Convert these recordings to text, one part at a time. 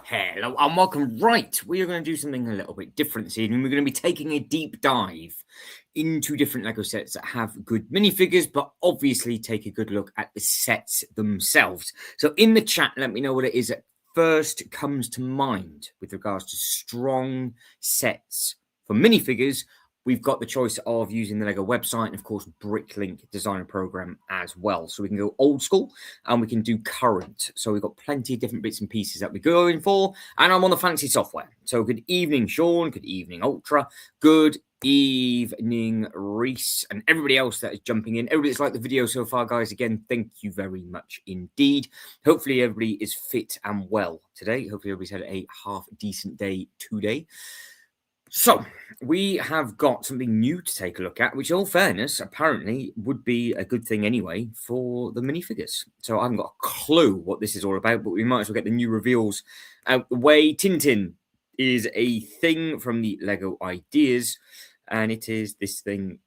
Hello and welcome. Right, we are going to do something a little bit different this evening. We're going to be taking a deep dive into different Lego sets that have good minifigures, but obviously take a good look at the sets themselves. So in the chat, let me know what it is that first comes to mind with regards to strong sets for minifigures. We've got the choice of using the Lego website and, of course, Bricklink designer program as well. So we can go old school and we can do current. So we've got plenty of different bits and pieces that we're going for. And I'm on the fancy software. So good evening, Sean. Good evening, Ultra. Good evening, Reese, and everybody else that is jumping in. Everybody that's liked the video so far, guys, again, thank you very much indeed. Hopefully everybody is fit and well today. Hopefully everybody's had a half decent day today. So we have got something new to take a look at, which in all fairness, apparently would be a good thing anyway for the minifigures. So I haven't got a clue what this is all about, but we might as well get the new reveals out the way. Tintin is a thing from the Lego Ideas, and it is this thing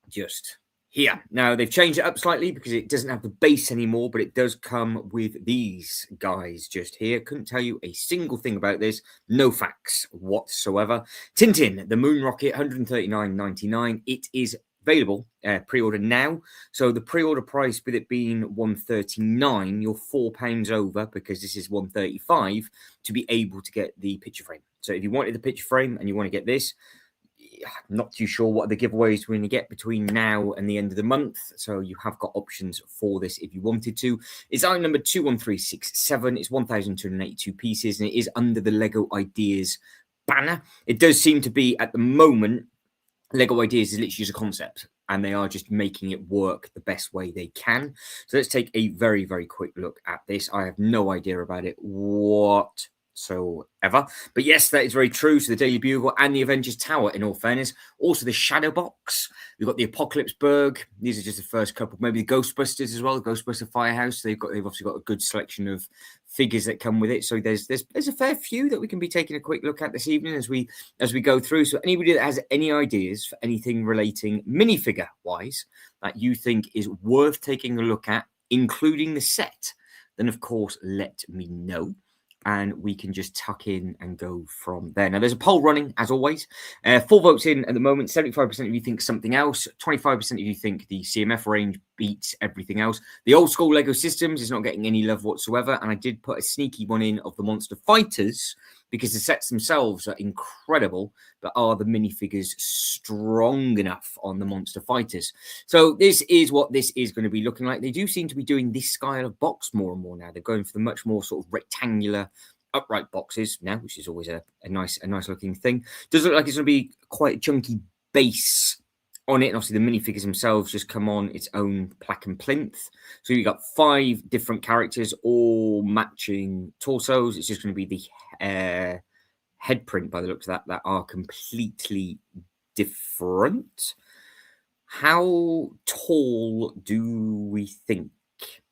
just here. Now, they've changed it up slightly because it doesn't have the base anymore, but it does come with these guys just here. Couldn't tell you a single thing about this. No facts whatsoever. Tintin, the Moon Rocket, $139.99. It is available pre-order now. So the pre-order price, with it being $139, you're £4 over because this is $135 to be able to get the picture frame. So if you wanted the picture frame and you want to get this, I'm not too sure what the giveaways we're going to get between now and the end of the month. So you have got options for this if you wanted to. It's item number 21367. It's 1,282 pieces, and it is under the Lego Ideas banner. It does seem to be, at the moment, Lego Ideas is literally just a concept, and they are just making it work the best way they can. So let's take a very, very quick look at this. I have no idea about it whatsoever. But yes, that is very true. So the Daily Bugle and the Avengers Tower, in all fairness. Also the Shadow Box. We've got the Apocalypse Berg. These are just the first couple. Maybe the Ghostbusters as well, the Ghostbuster Firehouse. They've obviously got a good selection of figures that come with it. So there's a fair few that we can be taking a quick look at this evening as we go through. So anybody that has any ideas for anything relating minifigure wise that you think is worth taking a look at, including the set, then of course let me know, and we can just tuck in and go from there. Now, there's a poll running, as always. 4 votes in at the moment. 75% of you think something else. 25% of you think the CMF range beats everything else. The old school Lego Systems is not getting any love whatsoever. And I did put a sneaky one in of the Monster Fighters because the sets themselves are incredible, but are the minifigures strong enough on the Monster Fighters? So this is what this is going to be looking like. They do seem to be doing this style of box more and more now. They're going for the much more sort of rectangular upright boxes now, which is always a nice looking thing. Does look like it's going to be quite a chunky base on it, and obviously the minifigures themselves just come on its own plaque and plinth. So you've got 5 different characters, all matching torsos. It's just going to be the head print, by the looks of that are completely different. How tall do we think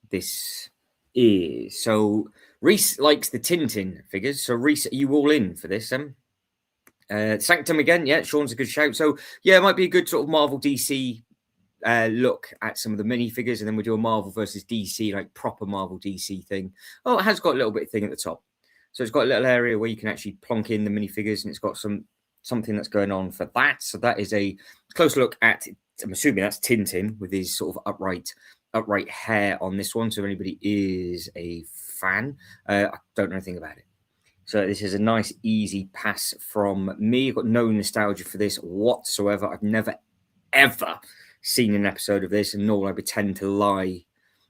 this is? So Reese likes the Tintin figures. So Reese, are you all in for this? Sanctum again, yeah, Sean's a good shout. So yeah, it might be a good sort of Marvel DC look at some of the minifigures, and then we do a Marvel versus DC, like proper Marvel DC thing. Oh, it has got a little bit of thing at the top. So it's got a little area where you can actually plonk in the minifigures, and it's got something that's going on for that. So that is a close look at, I'm assuming that's Tintin with his sort of upright hair on this one. So if anybody is a fan, I don't know anything about it. So this is a nice, easy pass from me. I've got no nostalgia for this whatsoever. I've never, ever seen an episode of this, and nor will I pretend to lie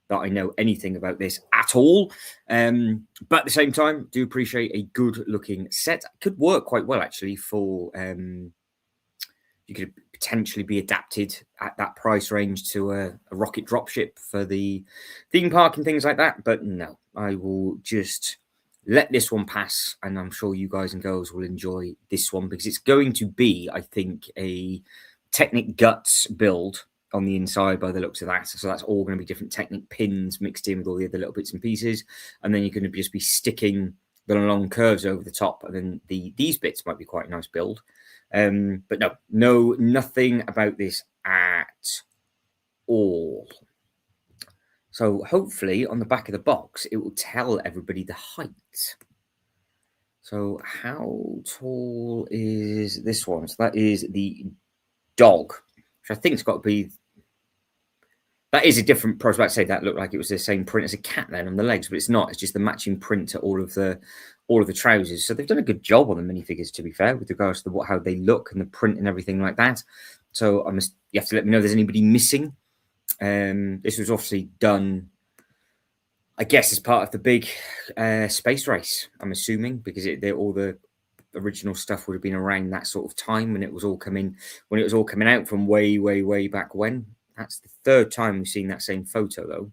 that I know anything about this at all. But at the same time, do appreciate a good-looking set. Could work quite well, actually, for... you could potentially be adapted at that price range to a rocket dropship for the theme park and things like that. But no, I will just let this one pass, and I'm sure you guys and girls will enjoy this one because it's going to be, I think, a Technic Guts build on the inside by the looks of that. So that's all going to be different Technic pins mixed in with all the other little bits and pieces, and then you're going to just be sticking the long curves over the top, and then these bits might be quite a nice build. But nothing about this at all. So hopefully on the back of the box, it will tell everybody the height. So how tall is this one? So that is the dog, which I think has got to be. That is a different price. I was about to say that looked like it was the same print as a cat then on the legs, but it's not. It's just the matching print to all of the trousers. So they've done a good job on the minifigures, to be fair, with regards to how they look and the print and everything like that. So you have to let me know if there's anybody missing. This was obviously done, I guess, as part of the big space race. I'm assuming because all the original stuff would have been around that sort of time when it was all coming out from way back when. That's the third time we've seen that same photo, though.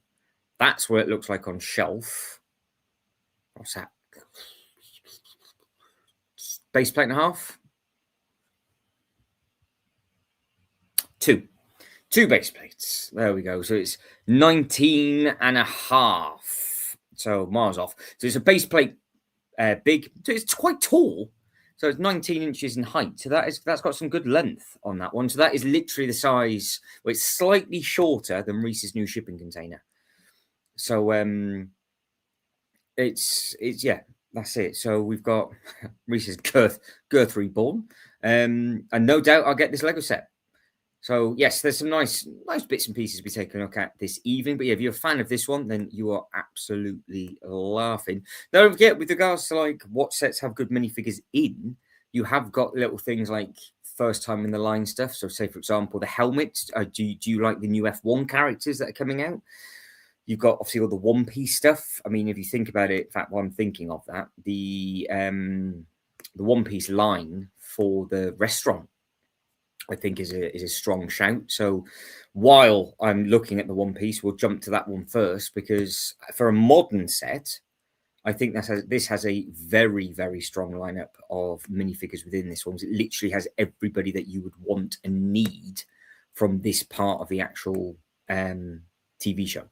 That's what it looks like on shelf. What's that? Base plate and a half? Two base plates. There we go. So it's 19 and a half. So miles off. So it's a base plate big. So it's quite tall. So it's 19 inches in height. So that's got some good length on that one. So that is literally the size. Well, it's slightly shorter than Reese's new shipping container. So it's yeah, that's it. So we've got Reese's Girth Reborn. And no doubt I'll get this Lego set. So yes, there's some nice bits and pieces we take a look at this evening. But yeah, if you're a fan of this one, then you are absolutely laughing. Now, don't forget, with regards to like what sets have good minifigures in, you have got little things like first time in the line stuff. So say, for example, the helmets. Do you like the new F1 characters that are coming out? You've got obviously all the One Piece stuff. I mean, if you think about it, in fact, while I'm thinking of that, the One Piece line for the restaurant, I think is a strong shout. So while I'm looking at the One Piece, we'll jump to that one first, because for a modern set, I think this has a very, very strong lineup of minifigures within this one. It literally has everybody that you would want and need from this part of the actual TV show.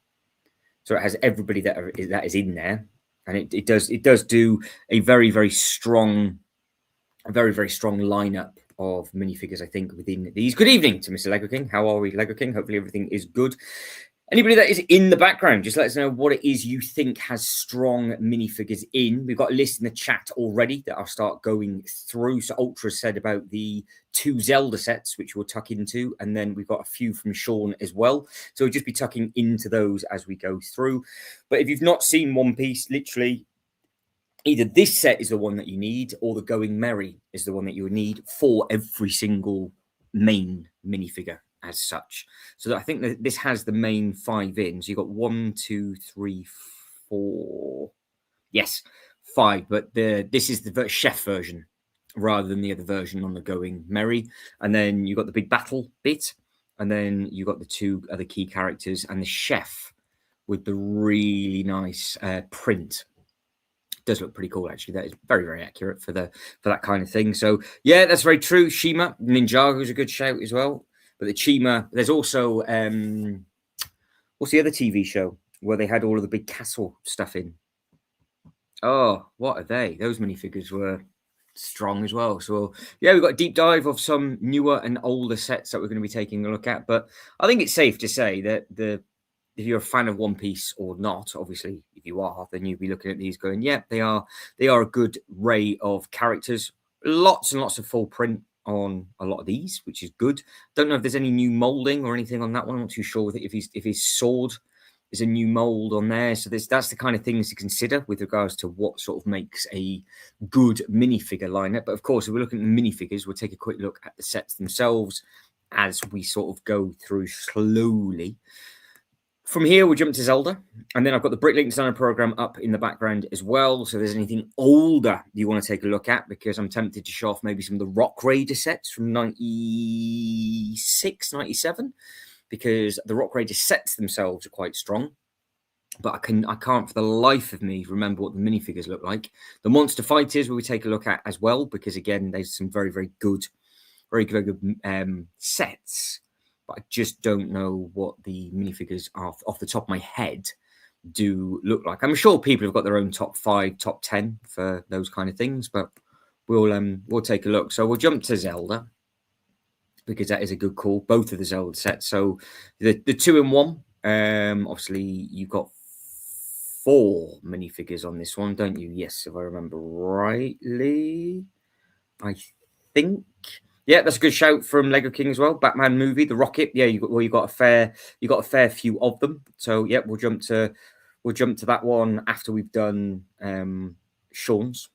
So it has everybody that is in there, and it does do a very, very strong lineup of minifigures, I think, within these. Good evening to Mr. Lego King. How are we, Lego King? Hopefully everything is good. Anybody that is in the background, just let us know what it is you think has strong minifigures in. We've got a list in the chat already that I'll start going through. So Ultra said about the 2 Zelda sets, which we'll tuck into. And then we've got a few from Sean as well. So we'll just be tucking into those as we go through. But if you've not seen One Piece, literally, either this set is the one that you need, or the Going Merry is the one that you would need for every single main minifigure as such. So I think that this has the main 5 in. So you've got 1, 2, 3, 4. Yes, 5. But this is the chef version rather than the other version on the Going Merry. And then you've got the big battle bit. And then you've got the 2 other key characters and the chef with the really nice print. Does look pretty cool, actually. That is very, very accurate for that kind of thing. So yeah, that's very true. Shima Ninjago is a good shout as well. But the Chima, there's also what's the other TV show where they had all of the big castle stuff in? Oh, what are they? Those minifigures were strong as well. So yeah, we've got a deep dive of some newer and older sets that we're going to be taking a look at. But I think it's safe to say that if you're a fan of One Piece or not, obviously, if you are, then you'll be looking at these going, yeah, they are a good array of characters. Lots and lots of full print on a lot of these, which is good. Don't know if there's any new molding or anything on that one. I'm not too sure if his sword is a new mold on there. So that's the kind of things to consider with regards to what sort of makes a good minifigure lineup. But of course, if we're looking at the minifigures, we'll take a quick look at the sets themselves as we sort of go through slowly. From here, we'll jump to Zelda, and then I've got the Bricklink Designer program up in the background as well. So if there's anything older you want to take a look at, because I'm tempted to show off maybe some of the Rock Raider sets from 96, 97, because the Rock Raider sets themselves are quite strong. But I can't for the life of me remember what the minifigures look like. The Monster Fighters will we take a look at as well, because again, there's some very, very good sets. But I just don't know what the minifigures are off the top of my head do look like. I'm sure people have got their own top 5, top 10 for those kind of things, but we'll take a look. So we'll jump to Zelda, because that is a good call. Both of the Zelda sets. So the 2-in-1, obviously you've got 4 minifigures on this one, don't you? Yes, if I remember rightly. I think. Yeah, that's a good shout from Lego King as well. Batman movie, the Rocket. Yeah, you got a fair few of them. So yeah, we'll jump to that one after we've done Sean's.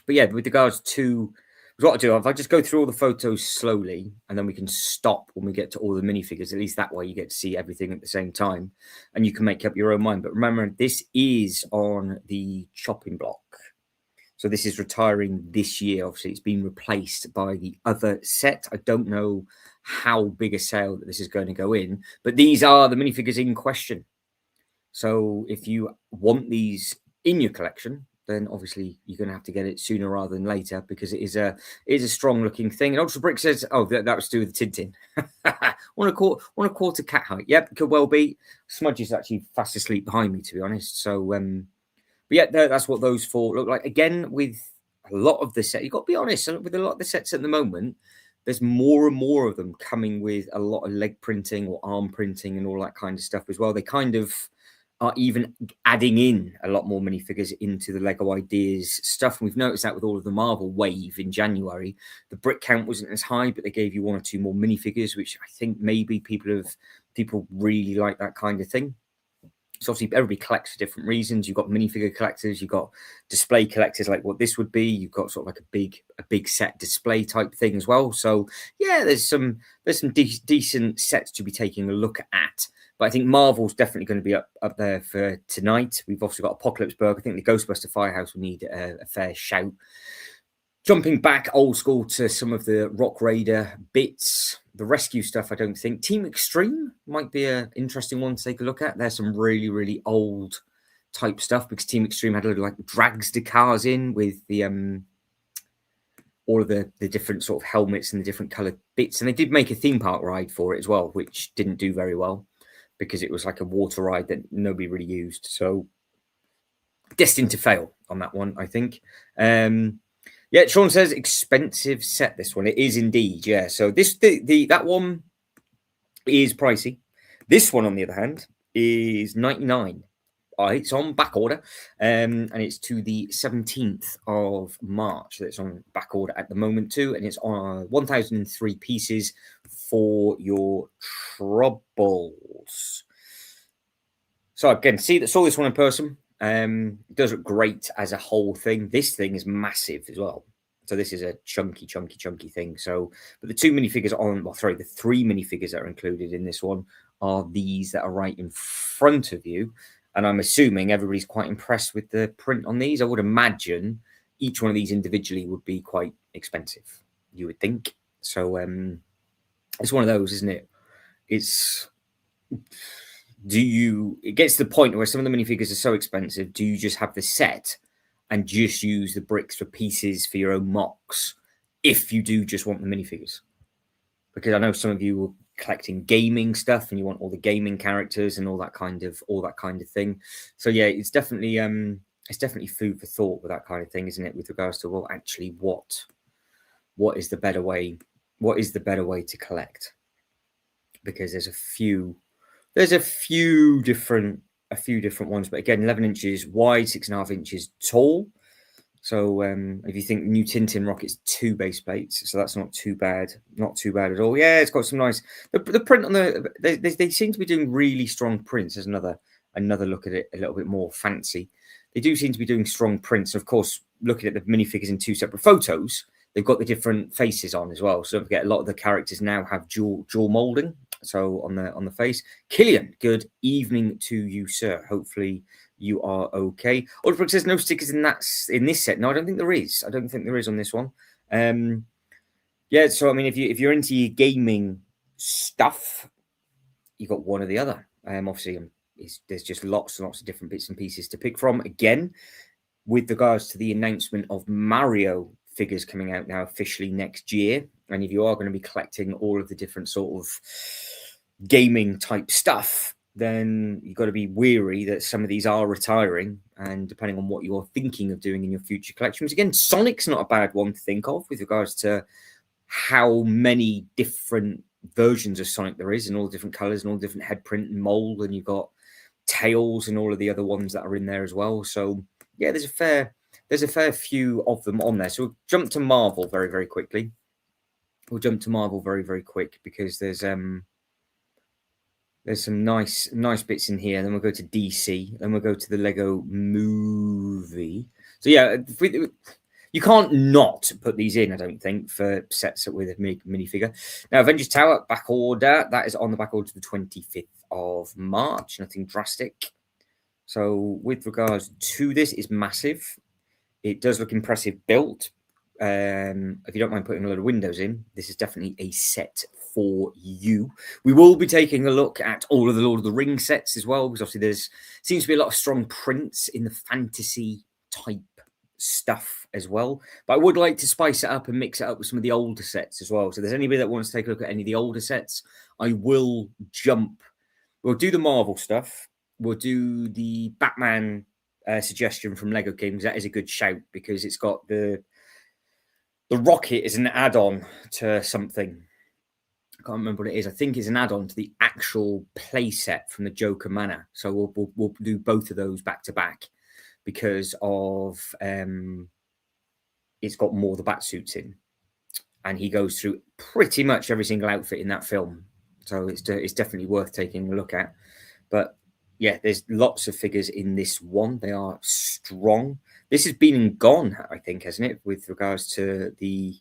But yeah, with regards to what I'll do, if I just go through all the photos slowly, and then we can stop when we get to all the minifigures. At least that way you get to see everything at the same time, and you can make up your own mind. But remember, this is on the chopping block. So this is retiring this year. Obviously, it's been replaced by the other set. I don't know how big a sale that this is going to go in, but these are the minifigures in question. So if you want these in your collection, then obviously you're going to have to get it sooner rather than later, because it is a strong looking thing. And Ultra Brick says, "Oh, that was to do with the Tintin." one and a quarter cat height. Yep, could well be. Smudge is actually fast asleep behind me, to be honest. So but yeah, that's what those 4 look like. Again, with a lot of the set, you've got to be honest, with a lot of the sets at the moment, there's more and more of them coming with a lot of leg printing or arm printing and all that kind of stuff as well. They kind of are even adding in a lot more minifigures into the Lego Ideas stuff. And we've noticed that with all of the Marvel wave in January. The brick count wasn't as high, but they gave you 1 or 2 more minifigures, which I think maybe people really like that kind of thing. So obviously everybody collects for different reasons. You've got minifigure collectors, you've got display collectors, like what this would be. You've got sort of like a big set display type thing as well. So yeah, there's some decent sets to be taking a look at. But I think Marvel's definitely going to be up there for tonight. We've also got Apocalypse Burg. I think the Ghostbuster Firehouse will need a fair shout. Jumping back old school to some of the Rock Raider bits, the rescue stuff, I don't think. Team Extreme might be an interesting one to take a look at. There's some really, really old type stuff, because Team Extreme had a little like dragster cars in with the all of the different sort of helmets and the different coloured bits. And they did make a theme park ride for it as well, which didn't do very well, because it was like a water ride that nobody really used. So destined to fail on that one, I think. Yeah, Sean says expensive set, this one. It is indeed, yeah. So that one is pricey. This one, on the other hand, is 99. It's on back order, and it's to the 17th of March. That's on back order at the moment too, and it's on 1,003 pieces for your troubles. So again, saw this one in person. It does look great as a whole thing. This thing is massive as well. So this is a chunky thing. So, but the 2 minifigures the 3 minifigures that are included in this one are these that are right in front of you. And I'm assuming everybody's quite impressed with the print on these. I would imagine each one of these individually would be quite expensive, you would think. So it's one of those, isn't it? It gets to the point where some of the minifigures are so expensive, do you just have the set and just use the bricks for pieces for your own mocks if you do just want the minifigures? Because I know some of you are collecting gaming stuff and you want all the gaming characters and all that kind of thing. So yeah, it's definitely food for thought with that kind of thing, isn't it? With regards to, well, actually, what is the better way? What is the better way to collect? Because there's a few different ones, but again, 11 inches wide, 6.5 inches tall. So if you think New Tintin Rocket's 2 base plates, so that's not too bad at all. Yeah, it's got some nice the print on they seem to be doing really strong prints. There's another look at it, a little bit more fancy. They do seem to be doing strong prints. Of course, looking at the minifigures in 2 separate photos, they've got the different faces on as well. So don't forget, a lot of the characters now have dual molding. So on the face. Killian, good evening to you, sir. Hopefully you are okay. Ultra says no stickers in this set. No, I don't think there is. I don't think there is on this one. Yeah, so I mean, if you're into your gaming stuff, you've got one or the other. Obviously, there's just lots and lots of different bits and pieces to pick from. Again, with regards to the announcement of Mario figures coming out now officially next year, and if you are going to be collecting all of the different sort of gaming type stuff, then you've got to be wary that some of these are retiring, and depending on what you're thinking of doing in your future collections. Again, Sonic's not a bad one to think of with regards to how many different versions of Sonic there is, and all different colors and all different head print and mold, and you've got Tails and all of the other ones that are in there as well. So yeah, there's a fair few of them on there. So we'll jump to Marvel very, very quickly. We'll jump to Marvel very, very quick because there's some nice bits in here. Then we'll go to DC. Then we'll go to the Lego Movie. So yeah, you can't not put these in, I don't think, for sets with a minifigure. Now, Avengers Tower back order. That is on the back order to the 25th of March. Nothing drastic. So with regards to this, it's massive. It does look impressive built. If you don't mind putting a lot of windows in, this is definitely a set for you. We will be taking a look at all of the Lord of the Rings sets as well, because obviously there's seems to be a lot of strong prints in the fantasy type stuff as well. But I would like to spice it up and mix it up with some of the older sets as well. So if there's anybody that wants to take a look at any of the older sets, I will jump. We'll do the Marvel stuff. We'll do the Batman suggestion from Lego Kings. That is a good shout because it's got the rocket is an add-on to something. I can't remember what it is. I think it's an add-on to the actual play set from the Joker Manor. So we'll do both of those back to back because of it's got more of the bat suits in, and he goes through pretty much every single outfit in that film. So it's definitely worth taking a look at. But yeah, there's lots of figures in this one. They are strong. This has been and gone, I think, hasn't it, with regards to the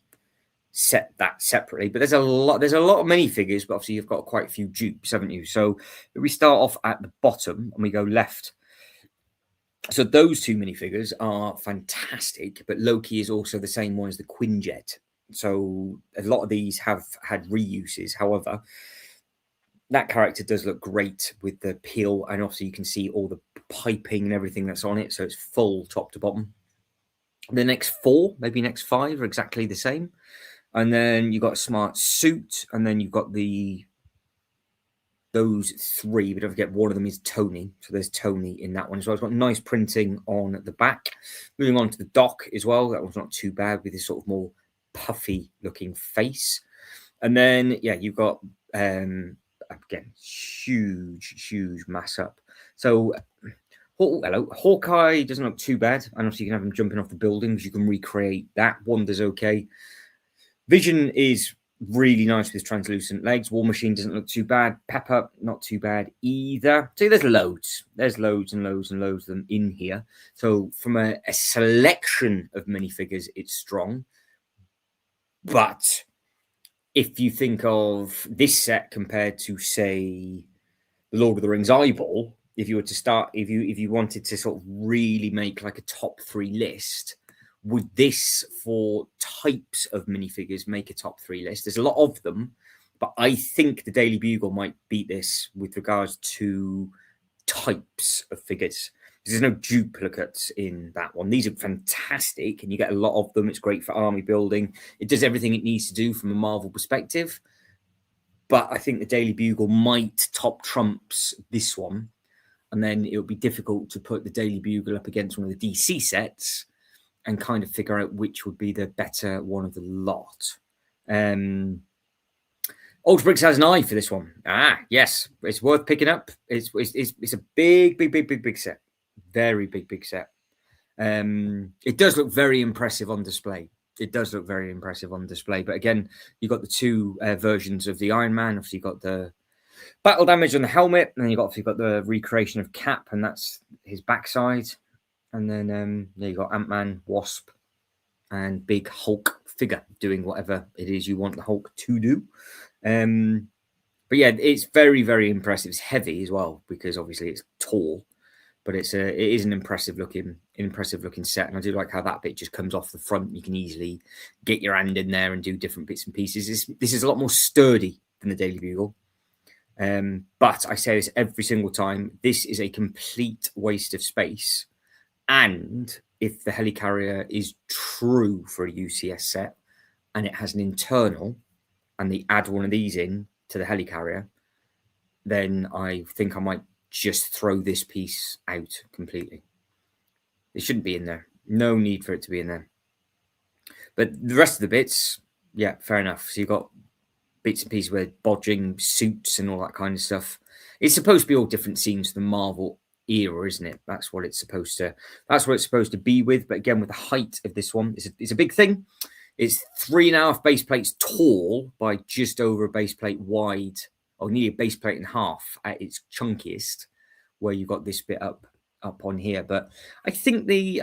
set that separately. But there's a lot of minifigures, but obviously you've got quite a few dupes, haven't you? So if we start off at the bottom and we go left. So those two minifigures are fantastic, but Loki is also the same one as the Quinjet. So a lot of these have had reuses. However, that character does look great with the peel, and obviously you can see all the piping and everything that's on it. So it's full top to bottom. The next four, maybe next five, are exactly the same. And then you've got a smart suit, and then you've got those three, but don't forget one of them is Tony. So there's Tony in that one as well. It's got nice printing on the back. Moving on to the Doc as well. That one's not too bad with this sort of more puffy looking face. And then, yeah, you've got, again, huge mass up. So, hello, Hawkeye doesn't look too bad. And obviously you can have him jumping off the buildings. You can recreate that. Wonder's okay. Vision is really nice with his translucent legs. War Machine doesn't look too bad. Pepper, not too bad either. So there's loads. There's loads and loads and loads of them in here. So from a selection of minifigures, it's strong. But if you think of this set compared to, say, the Lord of the Rings eyeball, if you were to start, if you wanted to sort of really make like a top 3 list, would this for types of minifigures make a top 3 list? There's a lot of them, but I think the Daily Bugle might beat this with regards to types of figures. There's no duplicates in that one. These are fantastic, and you get a lot of them. It's great for army building. It does everything it needs to do from a Marvel perspective. But I think the Daily Bugle might top trumps this one. And then it would be difficult to put the Daily Bugle up against one of the DC sets and kind of figure out which would be the better one of the lot. Ultra Bricks has an eye for this one. Yes, it's worth picking up. It's a big set. Very big set. It does look very impressive on display. But again, you've got the two versions of the Iron Man. Obviously, you've got the battle damage on the helmet, and then you've got the recreation of Cap, and that's his backside. And then you've got Ant-Man, Wasp, and big Hulk figure doing whatever it is you want the Hulk to do. But yeah, it's very, very impressive. It's heavy as well because obviously it's tall, but it is an impressive looking set. And I do like how that bit just comes off the front. You can easily get your hand in there and do different bits and pieces. This is a lot more sturdy than the Daily Bugle. But I say this every single time. This is a complete waste of space. And if the helicarrier is true for a UCS set and it has an internal and they add one of these in to the helicarrier, then I think I might just throw this piece out completely. It shouldn't be in there. No need for it to be in there. But the rest of the bits, yeah, fair enough. So you've got bits and pieces with bodging suits and all that kind of stuff. It's supposed to be all different scenes from the Marvel era, isn't it? That's what it's supposed to. That's what it's supposed to be with. But again, with the height of this one, it's a big thing. It's 3.5 base plates tall by just over a base plate wide, or nearly a base plate and a half at its chunkiest, where you've got this bit up on here. But I think the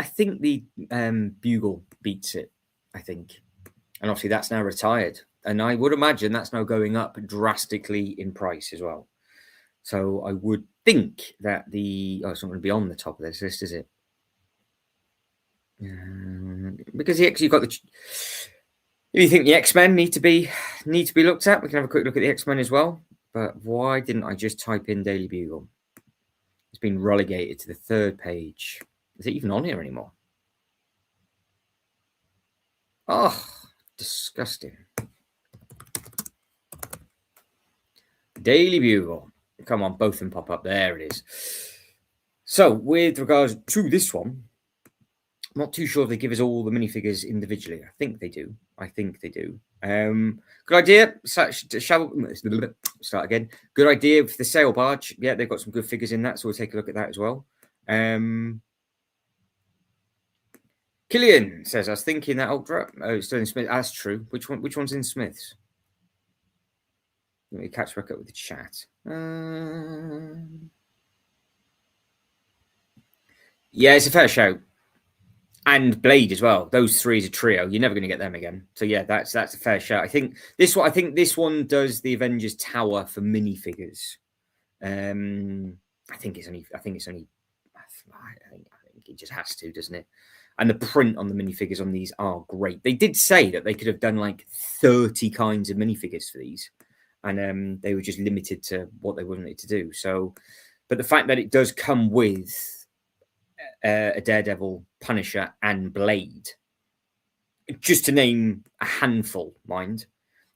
Bugle beats it. I think, and obviously that's now retired, and I would imagine that's now going up drastically in price as well. So I would think that it's not going to be on the top of this list, is it? Because you've got the. If you think the X-Men need to be looked at, we can have a quick look at the X-Men as well. But why didn't I just type in Daily Bugle? It's been relegated to the 3rd page. Is it even on here anymore? Oh, disgusting. Daily Bugle. Come on, both of them pop up. There it is. So, with regards to this one, I'm not too sure if they give us all the minifigures individually. I think they do. Good idea. Shall we start again? Good idea for the sail barge. Yeah, they've got some good figures in that, so we'll take a look at that as well. Killian says, I was thinking that Ultra. Oh, it's still in Smith. That's true. Which one's in Smith's? Let me catch back up with the chat. Yeah, it's a fair shout. And Blade as well. Those three is a trio. You're never going to get them again. So yeah, that's a fair shout. I think this one does the Avengers Tower for minifigures. I think it just has to, doesn't it? And the print on the minifigures on these are great. They did say that they could have done like 30 kinds of minifigures for these, and they were just limited to what they wanted to do. So, but the fact that it does come with a Daredevil, Punisher, and Blade, just to name a handful, mind.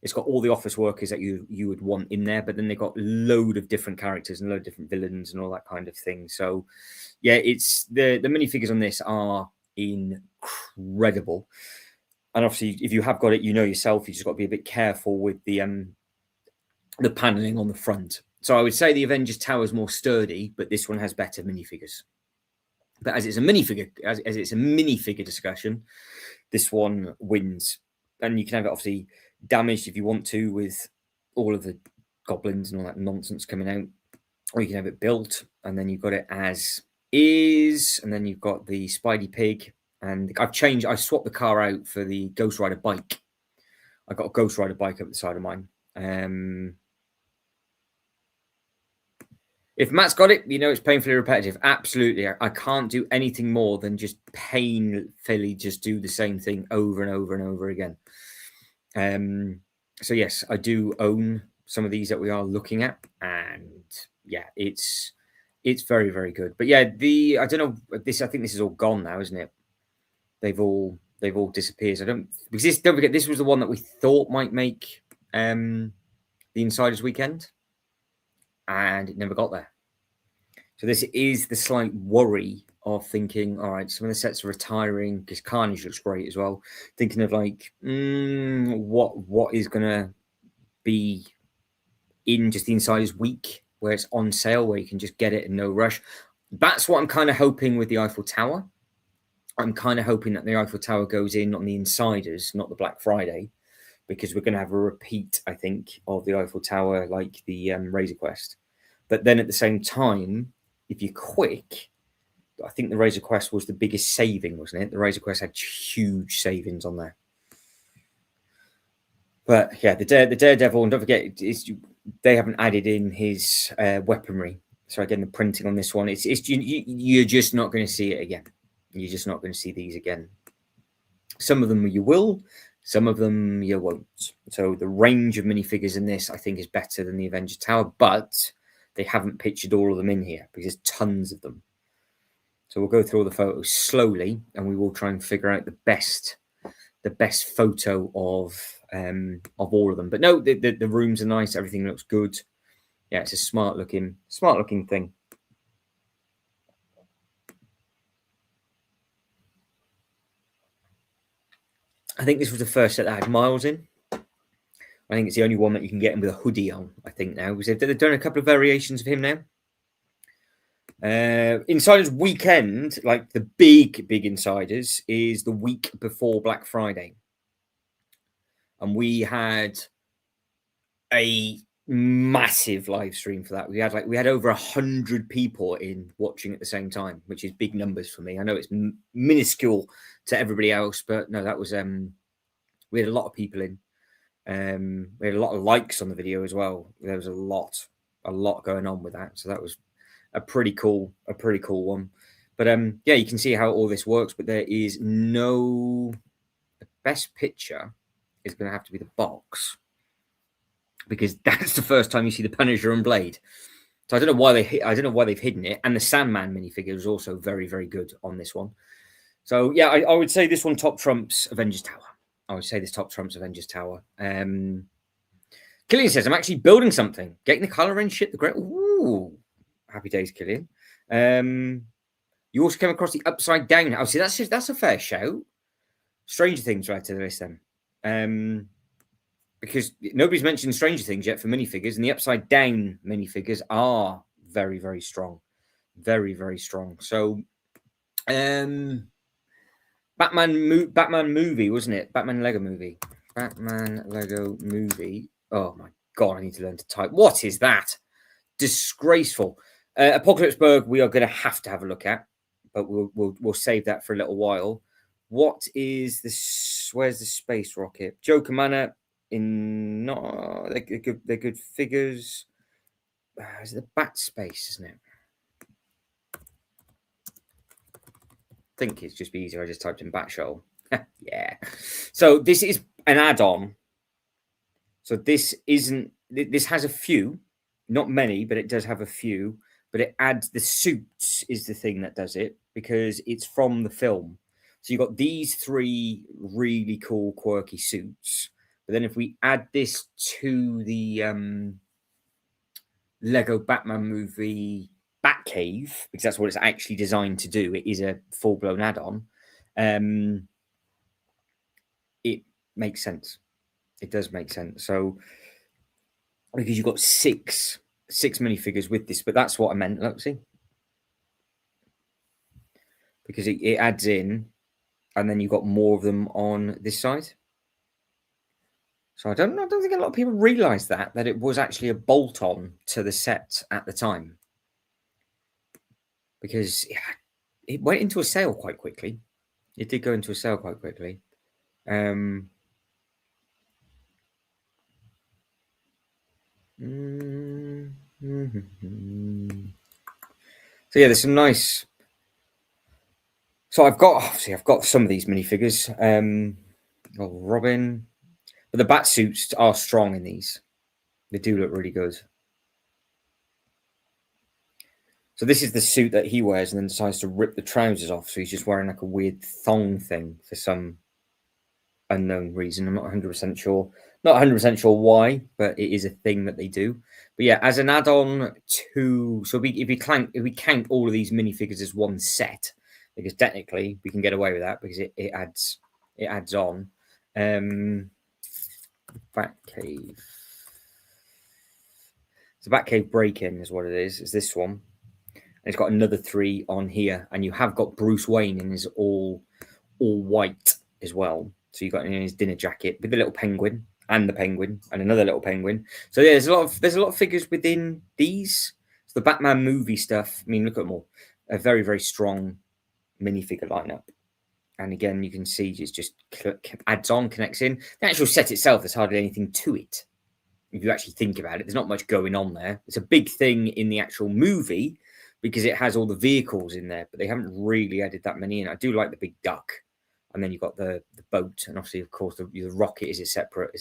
It's got all the office workers that you would want in there, but then they've got a load of different characters and a load of different villains and all that kind of thing. So, yeah, it's the minifigures on this are incredible. And obviously, if you have got it, you know yourself, you just got to be a bit careful with the paneling on the front. So I would say the Avengers Tower is more sturdy, but this one has better minifigures. But as it's a minifigure discussion, this one wins. And you can have it obviously damaged if you want to, with all of the goblins and all that nonsense coming out, or you can have it built and then you've got it as is, and then you've got the Spidey Pig. And I swapped the car out for the Ghost Rider bike. I got a Ghost Rider bike up the side of mine. If Matt's got it, you know it's painfully repetitive. Absolutely. I can't do anything more than just painfully just do the same thing over and over and over again. So yes, I do own some of these that we are looking at, and yeah, it's very, very good. But yeah, I don't know, I think this is all gone now, isn't it? They've all disappeared. Don't forget, this was the one that we thought might make the Insiders Weekend, and it never got there. So this is the slight worry of thinking, all right, some of the sets are retiring, because Carnage looks great as well. Thinking of like, what is going to be in just the Insiders week, where it's on sale, where you can just get it in no rush. That's what I'm kind of hoping with the Eiffel Tower. I'm kind of hoping that the Eiffel Tower goes in on the Insiders, not the Black Friday, because we're going to have a repeat, I think, of the Eiffel Tower, like the Razor Quest. But then at the same time, if you're quick, I think the Razor Quest was the biggest saving, wasn't it? The Razor Quest had huge savings on there. But yeah, the Daredevil, and don't forget, they haven't added in his weaponry. So again, the printing on this one, you're just not going to see it again. You're just not going to see these again. Some of them you will, some of them you won't. So the range of minifigures in this, I think, is better than the Avengers Tower, but they haven't pictured all of them in here because there's tons of them. So we'll go through all the photos slowly, and we will try and figure out the best photo of all of them. But no, the rooms are nice. Everything looks good. Yeah, it's a smart looking thing. I think this was the first set that had Miles in. I think it's the only one that you can get him with a hoodie on, I think, now, because they've done a couple of variations of him now. Insiders weekend, like the big insiders, is the week before Black Friday. And we had a massive live stream for that. We had over 100 people in watching at the same time, which is big numbers for me. I know it's minuscule to everybody else, but no, that was we had a lot of people in. We had a lot of likes on the video as well. There was a lot going on with that, so that was a pretty cool one. But yeah, you can see how all this works, but there is no, the best picture is going to have to be the box, because that's the first time you see the Punisher and Blade. So I don't know why they've hidden it. And the Sandman minifigure is also very, very good on this one. So yeah, I would say this one top trumps Avengers Tower. Killian says, I'm actually building something, getting the color in shit. The great. Ooh, happy days, Killian. You also came across the Upside Down. Oh, see, that's a fair shout. Stranger Things right to the list then. Because nobody's mentioned Stranger Things yet for minifigures, and the Upside Down minifigures are very, very strong. Very, very strong. So, Batman movie, wasn't it? Batman Lego movie. Oh my God, I need to learn to type. What is that? Disgraceful. Apocalypseburg, we are going to have a look at, but we'll save that for a little while. What is this? Where's the space rocket? Joker Manor. They're good figures. Is it the Bat Space, isn't it? I think it's just be easier. I just typed in Bat Shuttle. Yeah. So this is an add-on. So this has a few, not many, but it does have a few. But it adds the suits is the thing that does it, because it's from the film. So you've got these 3 really cool, quirky suits. But then if we add this to the Lego Batman movie Batcave, because that's what it's actually designed to do, it is a full-blown add-on, it makes sense. It does make sense. So, because you've got six minifigures with this, but that's what I meant. Look, see? Because it adds in, and then you've got more of them on this side. So I don't think a lot of people realise that it was actually a bolt-on to the set at the time, because it went into a sale quite quickly. It did go into a sale quite quickly. So yeah, there's some nice. So I've got some of these minifigures. Robin. But the bat suits are strong in these. They do look really good. So this is the suit that he wears and then decides to rip the trousers off. So he's just wearing like a weird thong thing for some unknown reason. I'm not 100% sure. Not 100% sure why, but it is a thing that they do. But yeah, as an add-on to... So if we count all of these minifigures as one set, because technically we can get away with that because it adds on. Batcave. So Batcave Break-In is what it is. It's this one. And it's got another 3 on here, and you have got Bruce Wayne in his all white as well. So you got in his dinner jacket with the little penguin and the penguin and another little penguin. So yeah, there's a lot of figures within these. So the Batman movie stuff. I mean, look at them all. A very, very strong minifigure lineup. And again, you can see it just adds on, connects in. The actual set itself, there's hardly anything to it. If you actually think about it, there's not much going on there. It's a big thing in the actual movie because it has all the vehicles in there, but they haven't really added that many in. I do like the big duck. And then you've got the boat. And obviously, of course, the rocket is a separate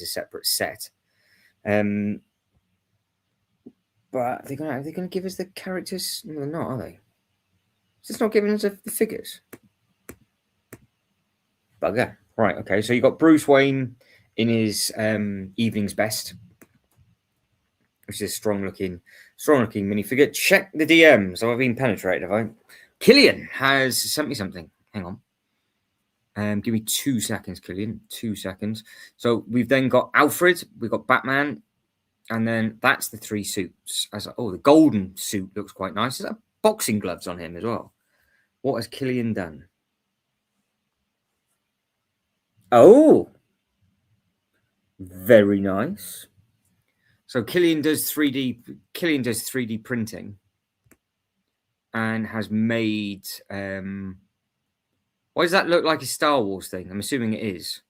set. But are they going to give us the characters? No, they're not, are they? It's just not giving us the figures. Bugger. Right, okay. So you've got Bruce Wayne in his evening's best, which is a strong looking minifigure. Check the DMs. I've been penetrated, have I? Killian has sent me something. Hang on. Give me 2 seconds, Killian. 2 seconds. So we've then got Alfred, we've got Batman, and then that's the 3 suits. The golden suit looks quite nice. There's boxing gloves on him as well. What has Killian done? Oh, very nice. So Killian does 3D printing and has made. Why does that look like a Star Wars thing? I'm assuming it is.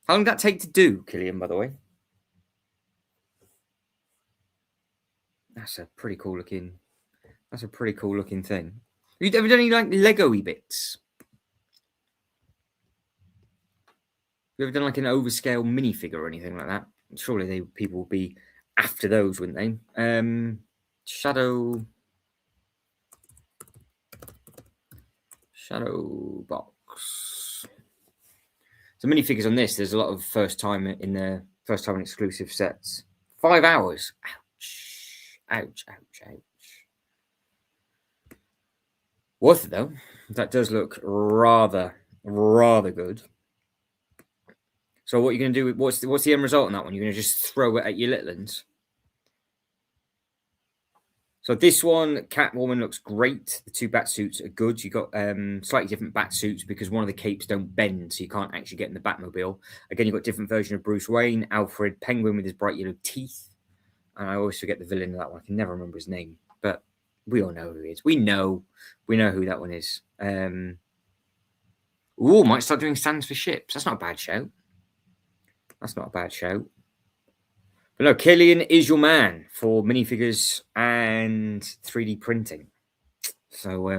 How long did that take to do, Killian, by the way? That's a pretty cool looking thing. Have you ever done any like Lego-y bits? Have you ever done like an overscale minifigure or anything like that? Surely people would be after those, wouldn't they? Shadow box. So minifigures on this. There's a lot of first time exclusive sets. 5 hours. Ouch. Worth it though. That does look rather good. So what are you going to do? What's the end result on that one? You're going to just throw it at your little ones. So this one, Catwoman looks great. The 2 bat suits are good. You got slightly different bat suits because one of the capes don't bend, so you can't actually get in the Batmobile. Again, you've got different version of Bruce Wayne, Alfred, Penguin with his bright yellow teeth. And I always forget the villain of that one. I can never remember his name, but we all know who he is. We know who that one is. Might start doing stands for ships. That's not a bad shout. But no, Killian is your man for minifigures and 3D printing. So,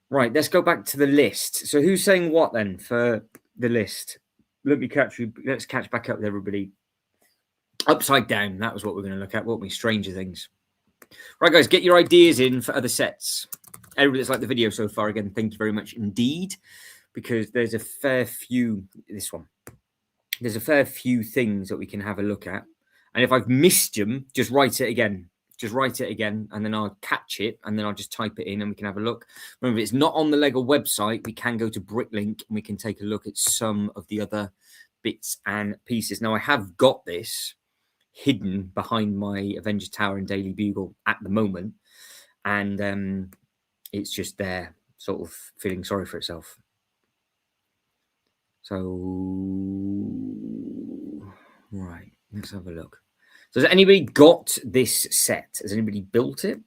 right, let's go back to the list. So who's saying what then for the list? Let's catch back up with everybody. Upside Down, that was what we're going to look at, weren't we? Stranger Things. Right, guys, get your ideas in for other sets. Everybody that's liked the video so far, again, thank you very much indeed, because there's a fair few, there's a fair few things that we can have a look at. And if I've missed them, just write it again. And then I'll catch it, and then I'll just type it in, and we can have a look. Remember, if it's not on the Lego website, we can go to Bricklink, and we can take a look at some of the other bits and pieces. Now, I have got this hidden behind my Avengers Tower and Daily Bugle at the moment, and it's just there, sort of feeling sorry for itself. So, right, let's have a look. So has anybody got this set? Has anybody built it?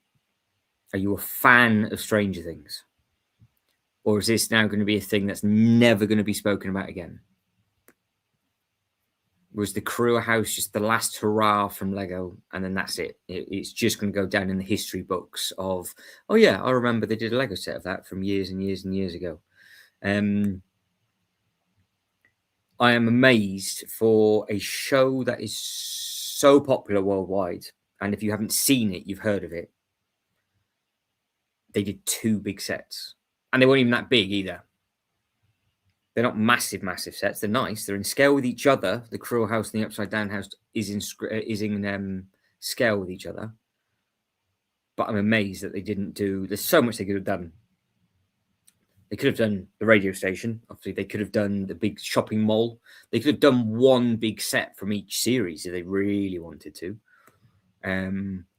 Are you a fan of Stranger Things? Or is this now going to be a thing that's never going to be spoken about again? Was the Crew House just the last hurrah from Lego, and then that's it? It's just going to go down in the history books of, oh yeah, I remember they did a Lego set of that from years and years and years ago. I am amazed for a show that is so popular worldwide, and if you haven't seen it, you've heard of it. They did 2 big sets, and they weren't even that big either. They're not massive sets. They're nice. They're in scale with each other. The Crew House and the Upside Down House is in scale with each other. But I'm amazed that they didn't do. There's so much they could have done. They could have done the radio station. Obviously, they could have done the big shopping mall. They could have done one big set from each series if they really wanted to.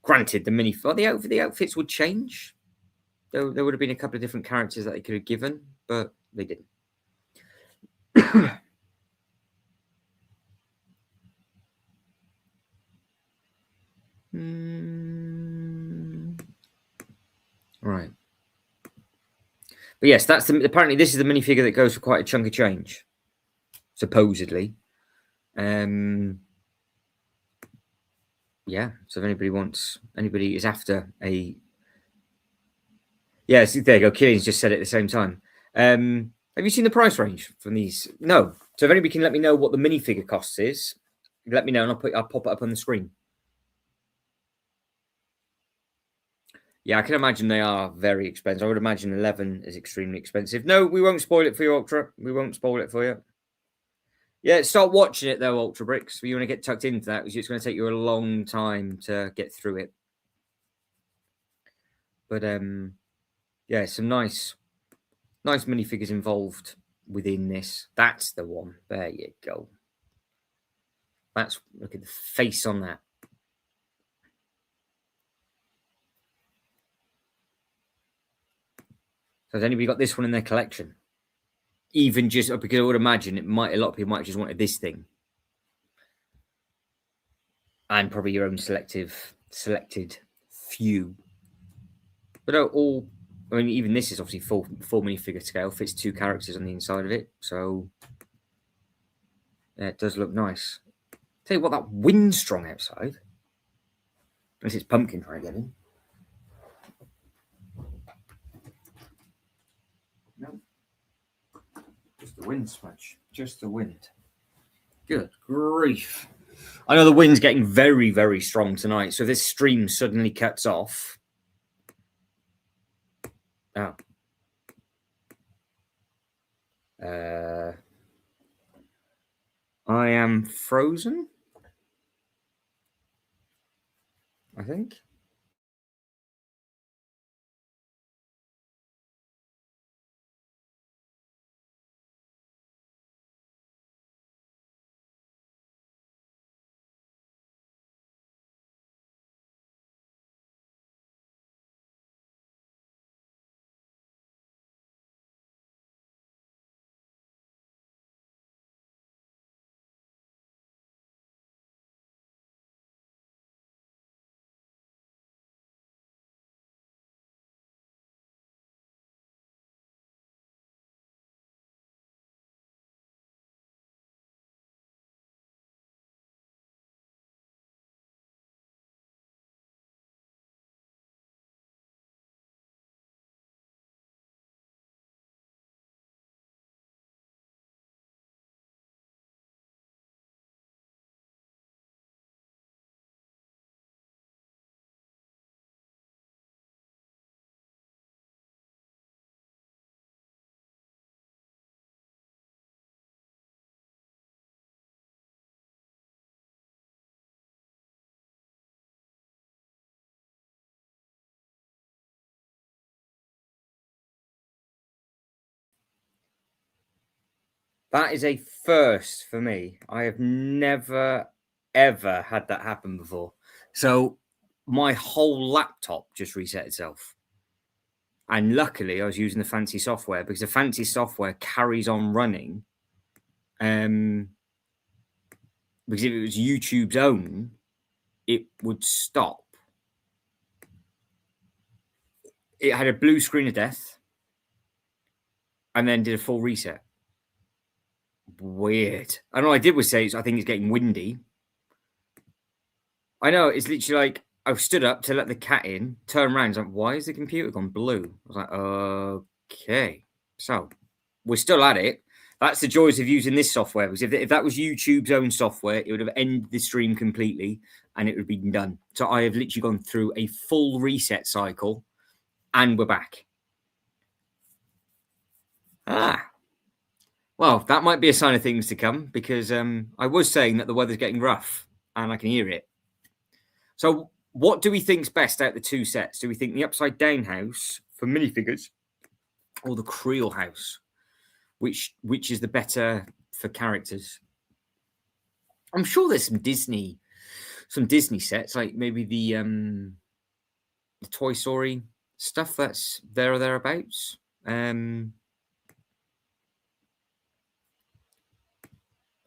Granted, the outfits would change. There would have been a couple of different characters that they could have given, but they didn't. Right. But yes, apparently this is the minifigure that goes for quite a chunk of change, supposedly. Yeah. So if anybody is after a, yeah, there you go. Killian's just said it at the same time. Have you seen the price range from these? No. So if anybody can let me know what the minifigure cost is, let me know, and I'll pop it up on the screen. Yeah, I can imagine they are very expensive. I would imagine 11 is extremely expensive. No, we won't spoil it for you, Ultra. We won't spoil it for you. Yeah, start watching it though, Ultra Bricks. You want to get tucked into that because it's going to take you a long time to get through it. But yeah, some nice Nice minifigures involved within this. That's the one. There you go. Look at the face on that. So has anybody got this one in their collection? Even just because I would imagine a lot of people might just wanted this thing. And probably your own selected few. But all, I mean, even this is obviously full minifigure scale, fits 2 characters on the inside of it. So yeah, it does look nice. Tell you what, that wind's strong outside. Unless it's pumpkin trying to get in. No. Just the wind, Smudge. Just the wind. Good grief. I know the wind's getting very, very strong tonight. So if this stream suddenly cuts off. Oh. I am frozen, I think. That is a first for me. I have never, ever had that happen before. So my whole laptop just reset itself. And luckily, I was using the fancy software because the fancy software carries on running. Because if it was YouTube's own, it would stop. It had a blue screen of death and then did a full reset. Weird. And all I did was say, I think it's getting windy. I know, it's literally like, I stood up to let the cat in, turned around, like, why is the computer gone blue? I was like, okay. So, we're still at it. That's the joys of using this software, because if that was YouTube's own software, it would have ended the stream completely, and it would have been done. So, I have literally gone through a full reset cycle, and we're back. Well, that might be a sign of things to come, because I was saying that the weather's getting rough, and I can hear it. So, what do we think's best out of the 2 sets? Do we think the upside down house for minifigures or the Creel house? Which is the better for characters? I'm sure there's some Disney sets, like maybe the Toy Story stuff that's there or thereabouts.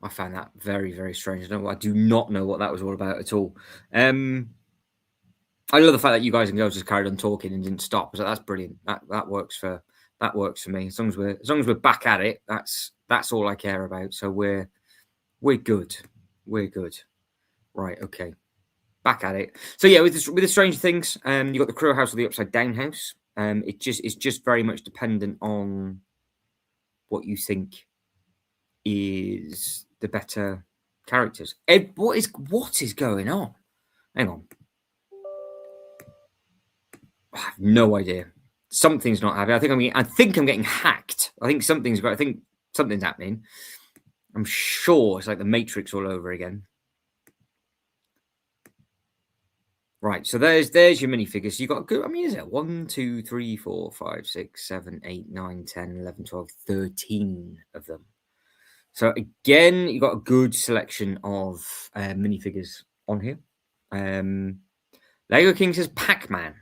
I found that very, very strange. I do not know what that was all about at all. I love the fact that you guys and girls just carried on talking and didn't stop. So that's brilliant. That works for me. As long as we're back at it, that's all I care about. So we're good. We're good. Right. Okay. Back at it. So yeah, with the Stranger Things, you got the Creel house or the upside down house. It's just very much dependent on what you think is the better characters. Ed, what is going on? Hang on. I have no idea. Something's not happening. I think I'm getting hacked. I think something's happening. I'm sure it's like the Matrix all over again. Right, so there's your minifigures. You got a good, I mean, is it 1, 2, 3, 4, 5, 6, 7, 8, 9, 10, 11, 12, 13 of them. So again, you got a good selection of minifigures on here. Lego King says Pac-Man.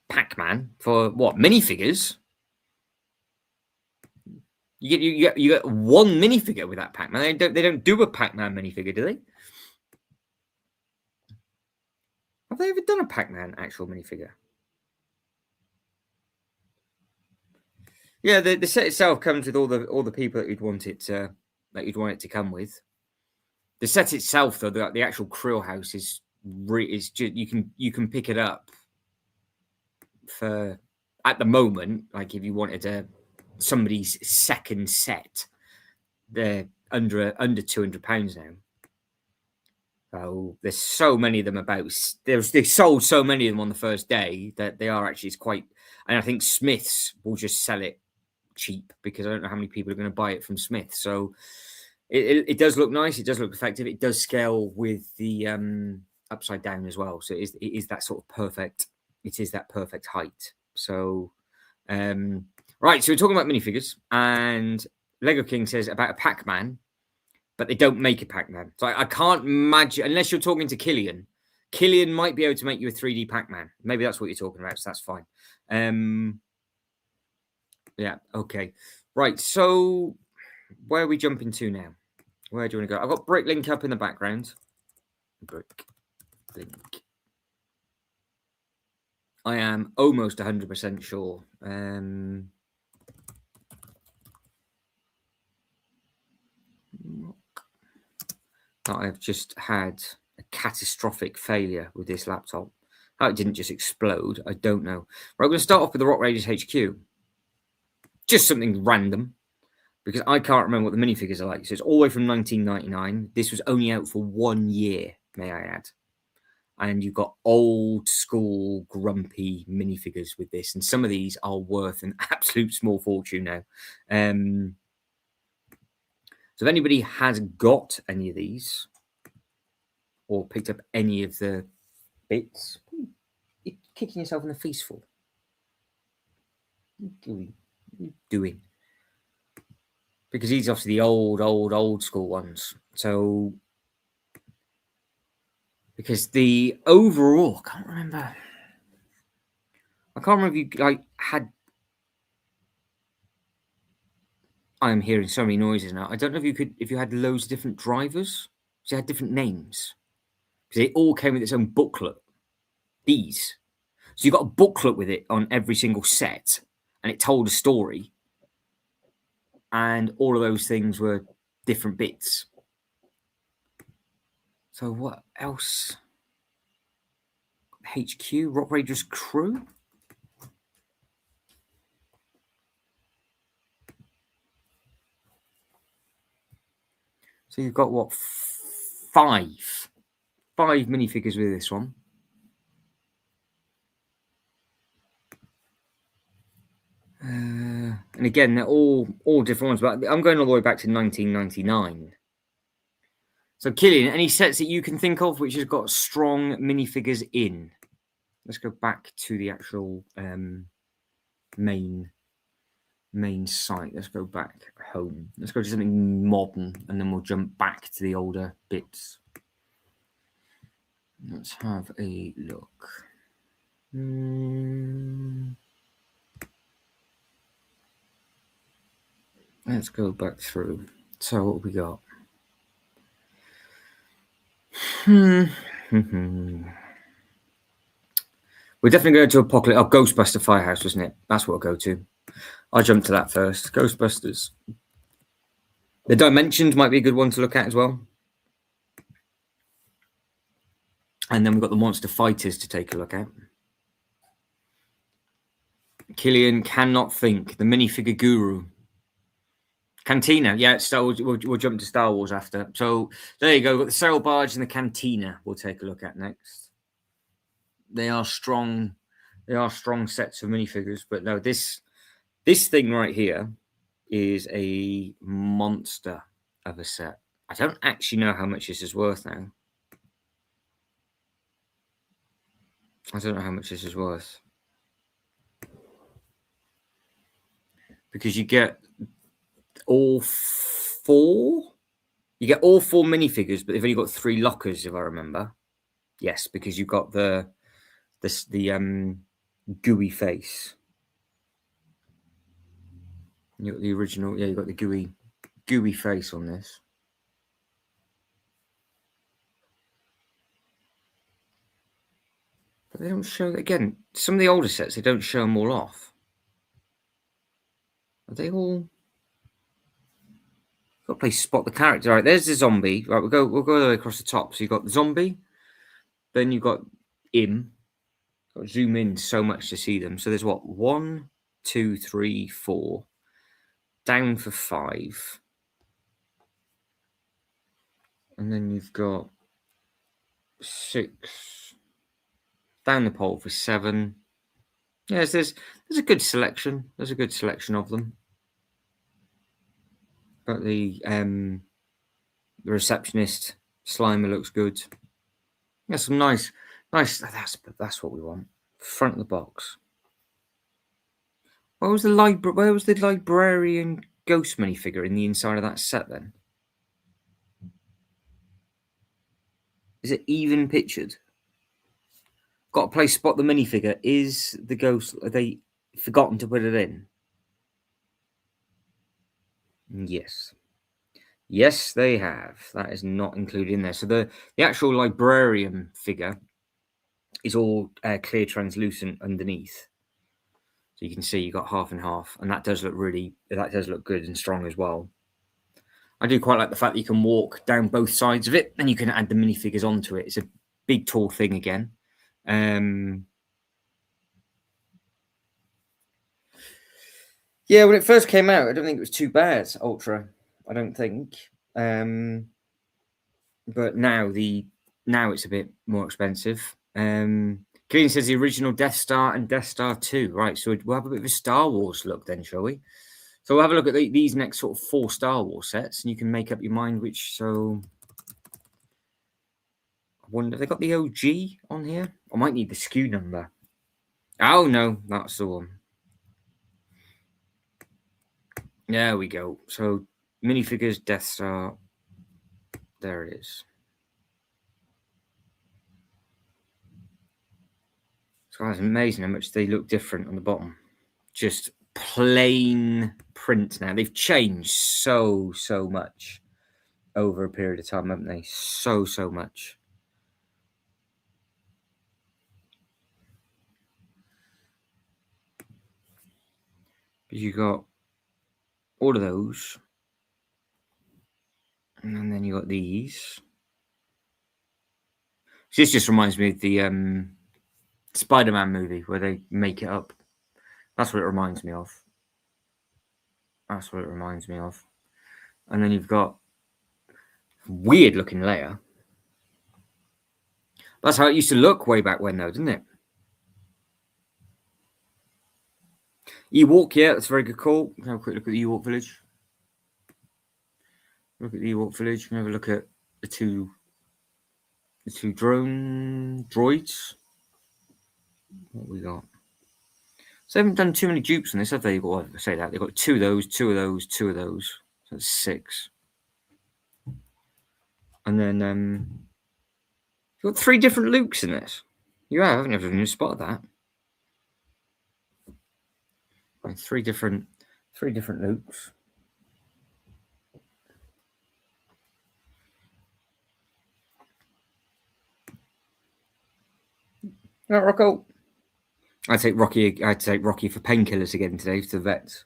Pac-Man for what? Minifigures? You get one minifigure with that Pac-Man. They don't do a Pac-Man minifigure, do they? Have they ever done a Pac-Man actual minifigure? Yeah, the set itself comes with all the people that you'd want it to come with. The set itself, though, the actual Krill house is just, you can pick it up for, at the moment, like if you wanted somebody's second set, they're under £200 now. So there's so many of them about. They sold so many of them on the first day that they are actually, it's quite. And I think Smiths will just sell it cheap because I don't know how many people are going to buy it from Smith. So it does look nice. It does look effective. It does scale with the upside down as well. So it is that sort of perfect. It is that perfect height. So right. So we're talking about minifigures, and Lego King says about a Pac-Man, but they don't make a Pac-Man. So I can't imagine, unless you're talking to Killian. Killian might be able to make you a 3D Pac-Man. Maybe that's what you're talking about, so that's fine. Yeah, okay. Right, so where are we jumping to now? Where do you want to go? I've got Bricklink up in the background. Bricklink. I am almost 100% sure. I've just had a catastrophic failure with this laptop. How it didn't just explode, I don't know. Right, we're going to start off with the Rock Raiders HQ. Just something random, because I can't remember what the minifigures are like. So it's all the way from 1999. This was only out for 1 year, may I add. And you've got old school grumpy minifigures with this. And some of these are worth an absolute small fortune now. So if anybody has got any of these or picked up any of the bits, you're kicking yourself in the face for. What are you doing? Because these are obviously the old school ones. So, because the overall, I can't remember if you like had. I'm hearing so many noises now. I don't know if you had loads of different drivers. So they had different names. Because they all came with its own booklet. These. So you got a booklet with it on every single set, and it told a story. And all of those things were different bits. So what else? HQ, Rock Raiders crew. So you've got what, five minifigures with this one. And again, they're all different ones, but I'm going all the way back to 1999. So Killian, any sets that you can think of which has got strong minifigures in? Let's go back to the actual main site. Let's go back home. Let's go to something modern, and then we'll jump back to the older bits. Let's have a look. Let's go back through. So what have we got? We're definitely going to Apocalypse. Oh, Ghostbuster Firehouse, wasn't it? That's what we'll go to. I'll jump to that first. Ghostbusters. The Dimensions might be a good one to look at as well. And then we've got the Monster Fighters to take a look at. Killian cannot think. The minifigure guru. Cantina. Yeah, we'll jump to Star Wars after. So there you go. We've got the Sail Barge and the Cantina we'll take a look at next. They are strong. They are strong sets of minifigures. But no, this thing right here is a monster of a set. I don't actually know how much this is worth now. I don't know how much this is worth. Because you get all four. You get all four minifigures, but they've only got 3 lockers, if I remember. Yes, because you've got the gooey face. You got the original. Yeah, you got the gooey face on this. But they don't show again. Some of the older sets, they don't show them all off. Are they all? Got to play spot the character. All right, there's the zombie. Right, we'll go all the way across the top. So you've got the zombie, then you've got him. Got to zoom in so much to see them. So there's what 1, 2, 3, 4. Down for 5. And then you've got 6. Down the pole for 7. Yes, there's a good selection. There's a good selection of them. But the receptionist Slimer looks good. Yeah, some nice. That's what we want. Front of the box. Where was the librarian ghost minifigure in the inside of that set then? Is it even pictured? Got to play spot the minifigure. Is the ghost? Are they forgotten to put it in? Yes. Yes, they have. That is not included in there. So the actual librarian figure is all clear translucent underneath. So you can see you got half and half, and that does look good and strong as well. I do quite like the fact that you can walk down both sides of it, and you can add the minifigures onto it. It's a big, tall thing again. Yeah, when it first came out, I don't think it was too bad, Ultra. I don't think. But now it's a bit more expensive. Clean says the original Death Star and Death Star 2. Right, so we'll have a bit of a Star Wars look then, shall we? So we'll have a look at these next sort of 4 Star Wars sets, and you can make up your mind which. So I wonder, have they got the OG on here? I might need the SKU number. Oh no, that's the one. There we go. So minifigures, Death Star. There it is. So it's amazing how much they look different on the bottom. Just plain print now. They've changed so much over a period of time, haven't they? So much. You got all of those, and then you got these. This just reminds me of the Spider-Man movie where they make it up. That's what it reminds me of. And then you've got weird looking Leia. That's how it used to look way back when, though, didn't it? Ewok, yeah, that's a very good call. Have a quick look at the Ewok village. Look at the Ewok village. Have a look at the two drone droids. What we got? So they haven't done too many dupes on this, have they? Well, I say that they've got 2 of those, 2 of those, 2 of those. So that's 6. And then you've got 3 different Lukes in this. You have, haven't you? I've never even spotted that. Right, 3 different Lukes. All right, Rocco. I'd take Rocky for painkillers again today for the vets.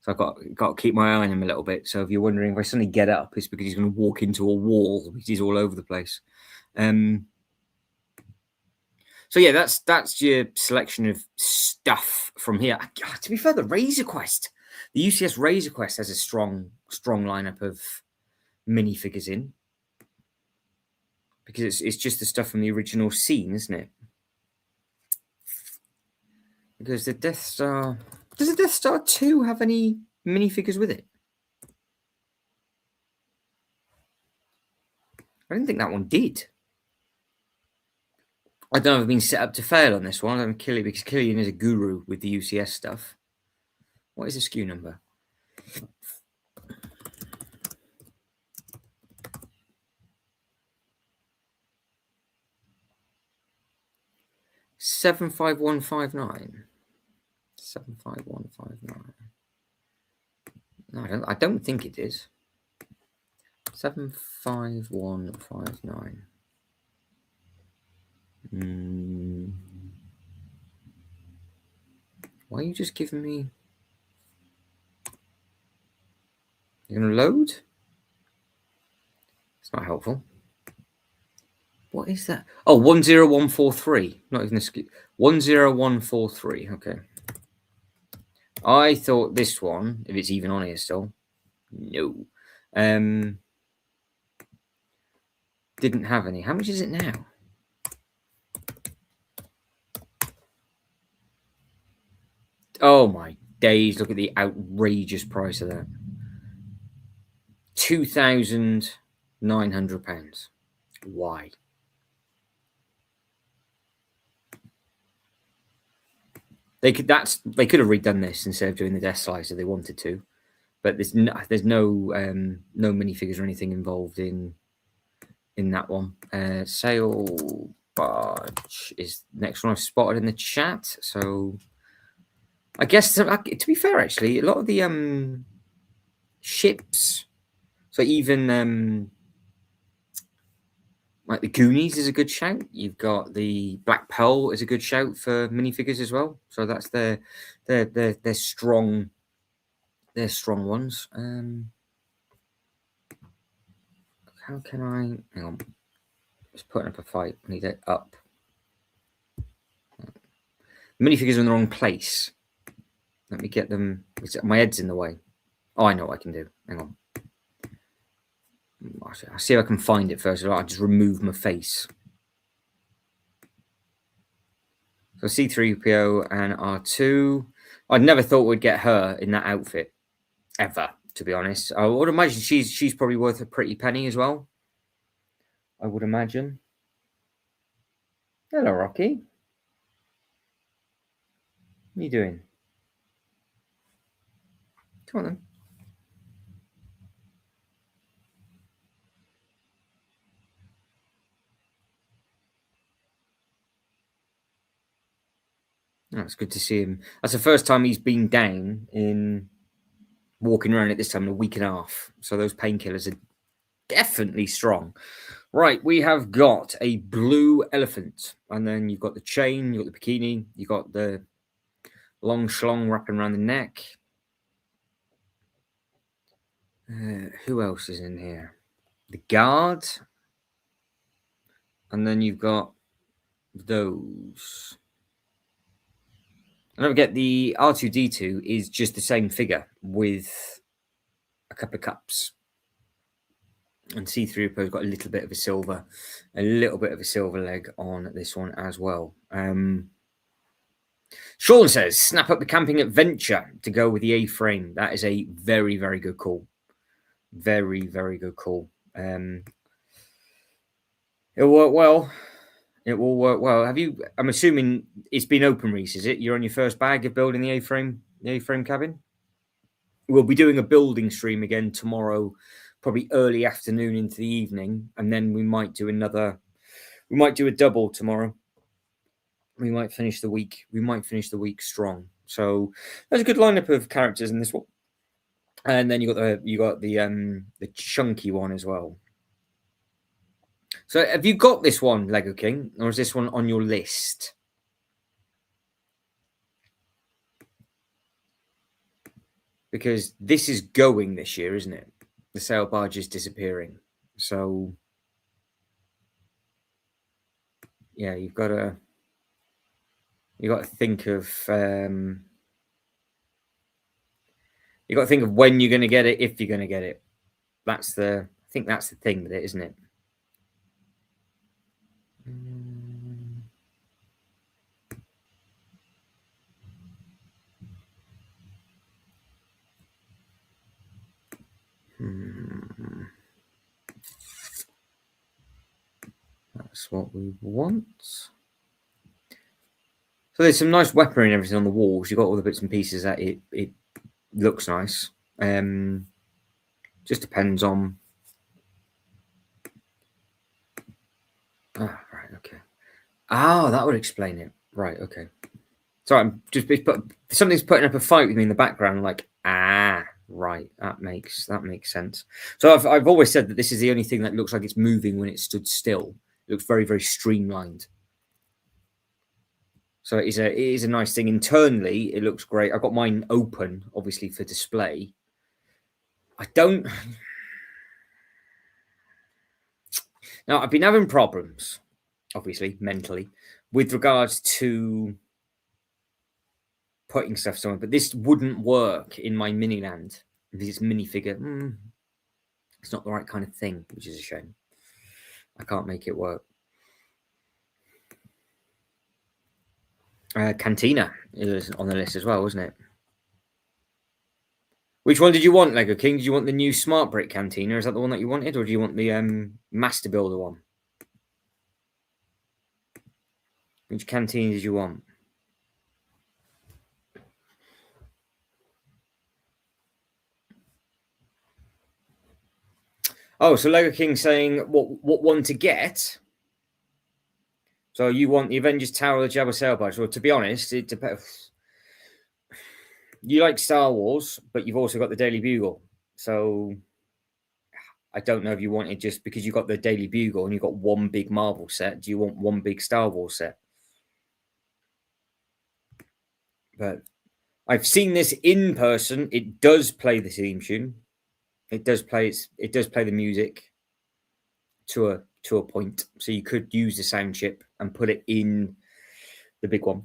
So I've got to keep my eye on him a little bit. So if you're wondering if I suddenly get up, it's because he's going to walk into a wall because he's all over the place. So yeah, that's your selection of stuff from here. To be fair, the Razor Quest, the UCS Razor Quest has a strong lineup of minifigures in, because it's just the stuff from the original scene, isn't it? Because the Death Star, does the Death Star 2 have any minifigures with it? I didn't think that one did. I don't know if I've been set up to fail on this one. I'm Killian because Killian is a guru with the UCS stuff. What is the SKU number? 75159. 75159. No, I don't think it is. 75159. Why are you just giving me? You're gonna load? It's not helpful. What is that? Oh, 10143. Not even a SKU. 10143. Okay. I thought this one, if it's even on here still, no. Didn't have any. How much is it now? Oh my days, look at the outrageous price of that. £2,900. Why? They could have redone this instead of doing the death slice if they wanted to, but there's no minifigures or anything involved in that one. Sail barge is the next one I've spotted in the chat. So I guess to be fair, actually, a lot of the ships, so even like the Goonies is a good shout. You've got the Black Pearl is a good shout for minifigures as well. So that's their strong ones. How can I? Hang on, just putting up a fight. I need it up. Minifigures are in the wrong place. Let me get them. My head's in the way. Oh, I know what I can do. Hang on. I'll see if I can find it first. I'll just remove my face. So C3PO and R2. I never thought we'd get her in that outfit ever, to be honest. I would imagine she's probably worth a pretty penny as well. I would imagine. Hello, Rocky. What are you doing? Come on then. Oh, it's good to see him. That's the first time he's been down in walking around at this time in a week and a half. So those painkillers are definitely strong. Right, we have got a blue elephant, and then you've got the chain, you've got the bikini, you've got the long schlong wrapping around the neck. Who else is in here? The guard, and then you've got those. And don't forget, the R2D2 is just the same figure with a couple of cups. And C3PO's got a little bit of a silver leg on this one as well. Sean says, snap up the camping adventure to go with the A-frame. That is a very, very good call. Very, very good call. It'll work well. It will work well. I'm assuming it's been open, Reese, is it? You're on your first bag of building the A-frame cabin? We'll be doing a building stream again tomorrow, probably early afternoon into the evening, and then we might do a double tomorrow. We might finish the week strong. So there's a good lineup of characters in this one. And then you got the chunky one as well. So have you got this one, Lego King, or is this one on your list? Because this is going this year, isn't it? The sail barge is disappearing. So yeah, you've got to think of when you're going to get it, if you're going to get it. I think that's the thing with it, isn't it? That's what we want. So there's some nice weaponry and everything on the walls. You've got all the bits and pieces that it looks nice. Just depends on. Ah, right, okay. Oh, that would explain it. Right, okay. Sorry, I'm just something's putting up a fight with me in the background. Like, right, that makes sense. So I've always said that this is the only thing that looks like it's moving when it stood still. It looks very, very streamlined. So it is a nice thing. Internally, it looks great. I've got mine open, obviously, for display. I don't. Now, I've been having problems, obviously, mentally, with regards to putting stuff somewhere, but this wouldn't work in my mini land. This minifigure, it's not the right kind of thing, which is a shame. I can't make it work. Cantina is on the list as well, wasn't it? Which one did you want, Lego King? Did you want the new Smart Brick Cantina? Is that the one that you wanted, or do you want the Master Builder one? Which canteen did you want? Oh, so Lego King saying what one to get? So you want the Avengers Tower or the Jabba Sailbarge? Well, to be honest, it depends. You like Star Wars, but you've also got the Daily Bugle. So I don't know if you wanted, just because you got the Daily Bugle and you got one big Marvel set, do you want one big Star Wars set? But I've seen this in person. It does play the theme tune. It does play the music to a point. So you could use the sound chip and put it in the big one.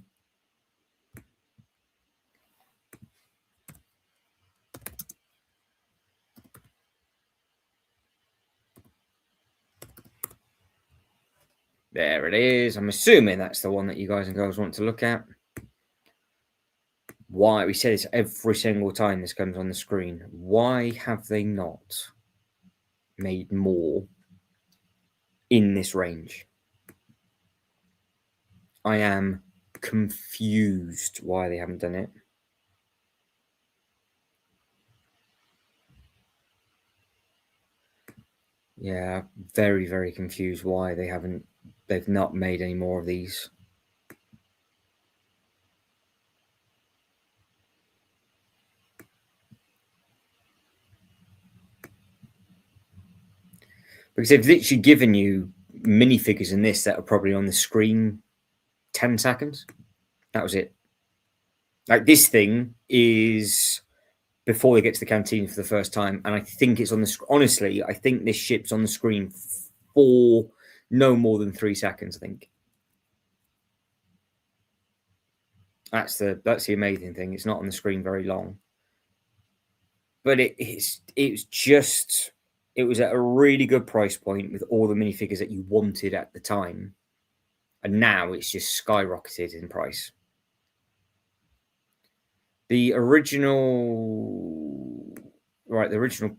There it is. I'm assuming that's the one that you guys and girls want to look at. Why? We say this every single time this comes on the screen. Why have they not made more in this range? I am confused why they haven't done it. Yeah, very, very confused why they've not made any more of these. Because they've literally given you minifigures in this that are probably on the screen 10 seconds. That was it. Like, this thing is before they get to the canteen for the first time, and I think it's on the honestly, I think this ship's on the screen for no more than 3 seconds. I think that's the amazing thing. It's not on the screen very long, but it was at a really good price point with all the minifigures that you wanted at the time, and now it's just skyrocketed in price. The original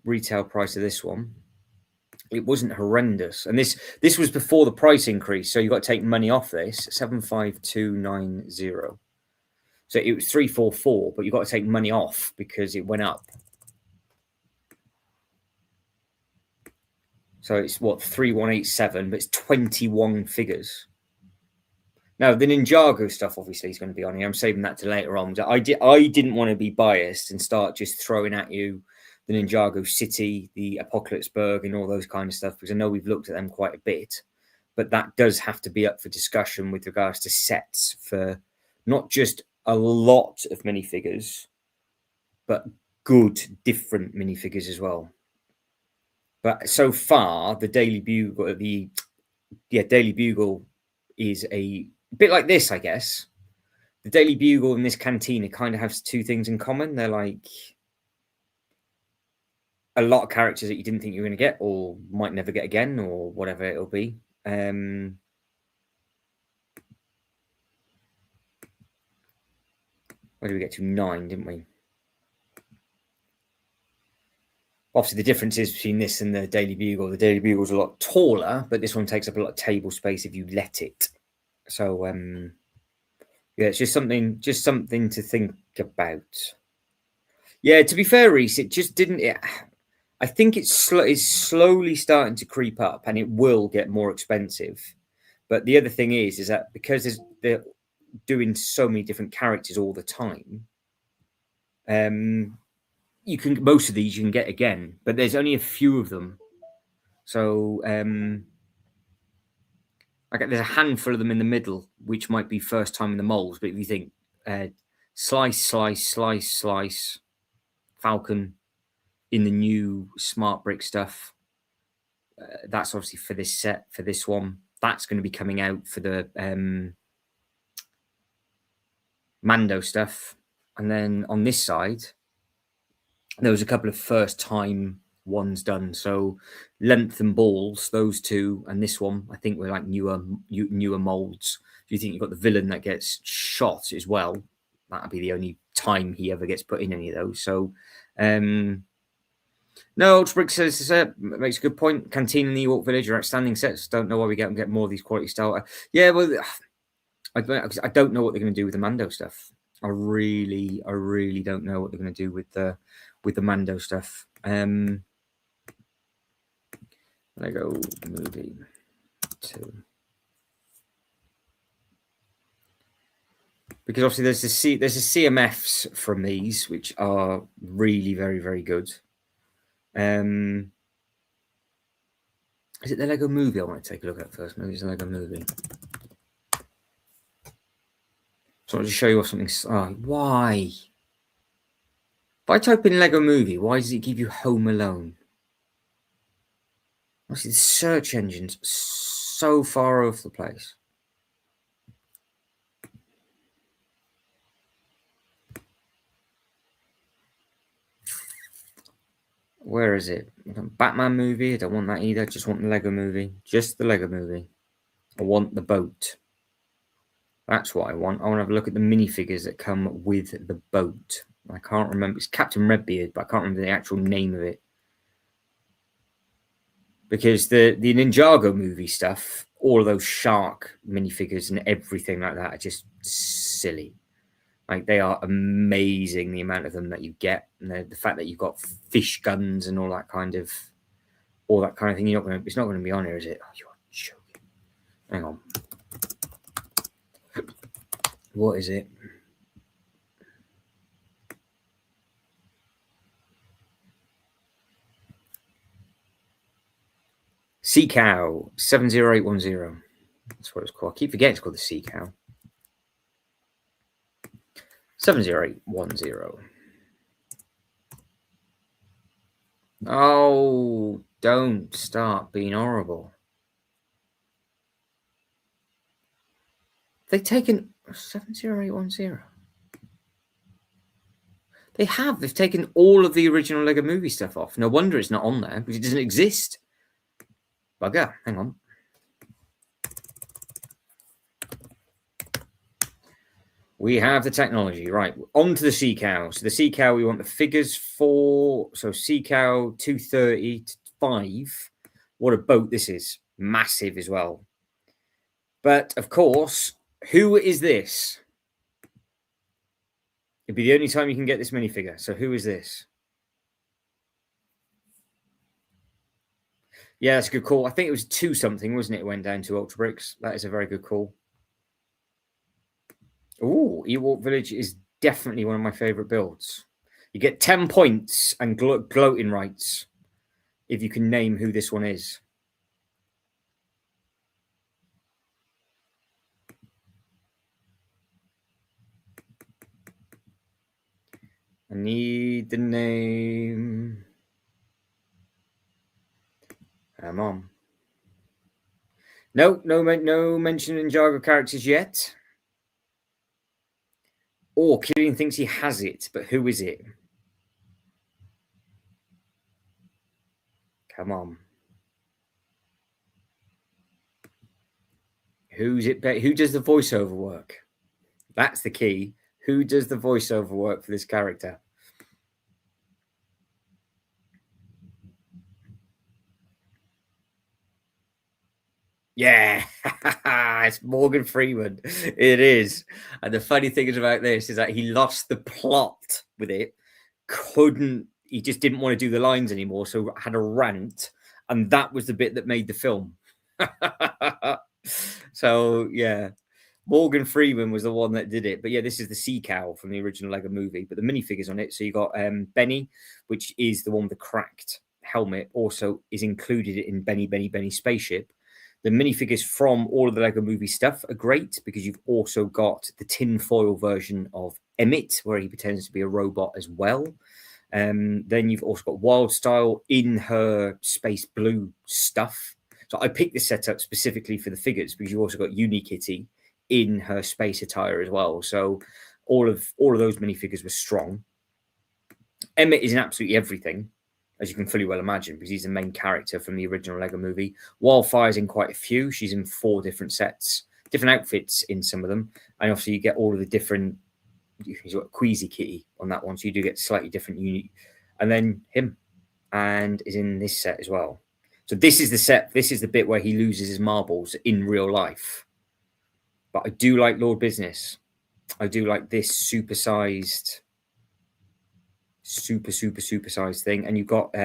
retail price of this one, it wasn't horrendous, and this was before the price increase, so you got to take money off this. 75290. So it was 344, but you got to take money off because it went up. So it's what, 3187, but it's 21 figures. Now, the Ninjago stuff obviously is going to be on here. I'm saving that to later on. I didn't want to be biased and start just throwing at you the Ninjago City, the Apocalypseburg, and all those kind of stuff, because I know we've looked at them quite a bit. But that does have to be up for discussion with regards to sets for not just a lot of minifigures, but good, different minifigures as well. But so far, the Daily Bugle, Daily Bugle is a bit like this, I guess. The Daily Bugle and this Cantina kind of have two things in common. They're like a lot of characters that you didn't think you were going to get, or might never get again, or whatever it'll be. Where did we get to? 9, didn't we? Obviously, the difference is between this and the Daily Bugle. The Daily Bugle is a lot taller, but this one takes up a lot of table space if you let it. So, Yeah, it's just something to think about. Yeah, to be fair, Reese, it just didn't. I think it's slowly starting to creep up, and it will get more expensive. But the other thing is that because they're doing so many different characters all the time, you can most of these you can get again, but there's only a few of them. So there's a handful of them in the middle, which might be first time in the molds. But if you think slice, Falcon in the new smart brick stuff, that's obviously for this set, for this one. That's going to be coming out for the Mando stuff. And then on this side, there was a couple of first time ones done. So Length and Balls, those two, and this one, I think were like newer molds. Do you think you've got the villain that gets shot as well? That'll be the only time he ever gets put in any of those. So no, Ultra Brick says makes a good point. Canteen and the Ewok Village are outstanding sets. Don't know why we get more of these quality style. Yeah, well, I don't know what they're going to do with the Mando stuff. I really don't know what they're going to do with the Mando stuff. Lego Movie 2. Because obviously there's the CMFs from these, which are really very, very good. Is it the Lego Movie I want to take a look at first? Maybe it's the Lego Movie. So I'll just show you something. Why? If I type in Lego Movie, why does it give you Home Alone? Honestly, the search engine's so far off the place. Where is it? Batman movie. I don't want that either. I just want the Lego Movie. Just the Lego Movie. I want the boat. That's what I want. I want to have a look at the minifigures that come with the boat. I can't remember. It's Captain Redbeard, but I can't remember the actual name of it. Because the Ninjago movie stuff, all of those shark minifigures and everything like that are just silly. Like, they are amazing, the amount of them that you get, and the fact that you've got fish guns and all that kind of thing. It's not going to be on here, is it? Oh, you're joking. Hang on. What is it? Sea Cow 70810. That's what it's called. I keep forgetting it's called the Sea Cow. 70810. Oh, don't start being horrible. They've taken 70810. They've taken all of the original Lego Movie stuff off. No wonder it's not on there, because it doesn't exist. Bugger. Hang on. We have the technology. Right, on to the Sea Cow. So the Sea Cow, we want the figures for. So Sea Cow 230 to 5. What a boat this is. Massive as well. But, of course, who is this? It'd be the only time you can get this minifigure. So who is this? Yeah, that's a good call. I think it was 2 something, wasn't it? It went down to Ultra Bricks. That is a very good call. Oh, Ewok Village is definitely one of my favorite builds. You get 10 points and gloating rights if you can name who this one is. I need the name. Come on. No mention in Ninjago characters yet. Or Killian thinks he has it, but who is it? Come on. Who's it? Who does the voiceover work? That's the key. Who does the voiceover work for this character? Yeah. It's Morgan Freeman. It is. And the funny thing is about this is that he lost the plot with it. He just didn't want to do the lines anymore, so had a rant, and that was the bit that made the film. So yeah, Morgan Freeman was the one that did it. But yeah, this is the sea cow from the original Lego movie, but the minifigures on it. So you got Benny, which is the one with the cracked helmet, also is included in Benny Spaceship. The minifigures from all of the Lego movie stuff are great because you've also got the tinfoil version of Emmett, where he pretends to be a robot as well. Then you've also got Wild Style in her space blue stuff. So I picked this setup specifically for the figures because you've also got Unikitty in her space attire as well. So all of those minifigures were strong. Emmett is in absolutely everything, as you can fully well imagine, because he's the main character from the original Lego movie. Wildfire's in quite a few. She's in 4 different sets, different outfits in some of them. And obviously you get all of the different, you've got Queasy Kitty on that one, so you do get slightly different unique. And then him, and is in this set as well. So this is the set, this is the bit where he loses his marbles in real life. But I do like Lord Business. I do like this supersized thing. And you've got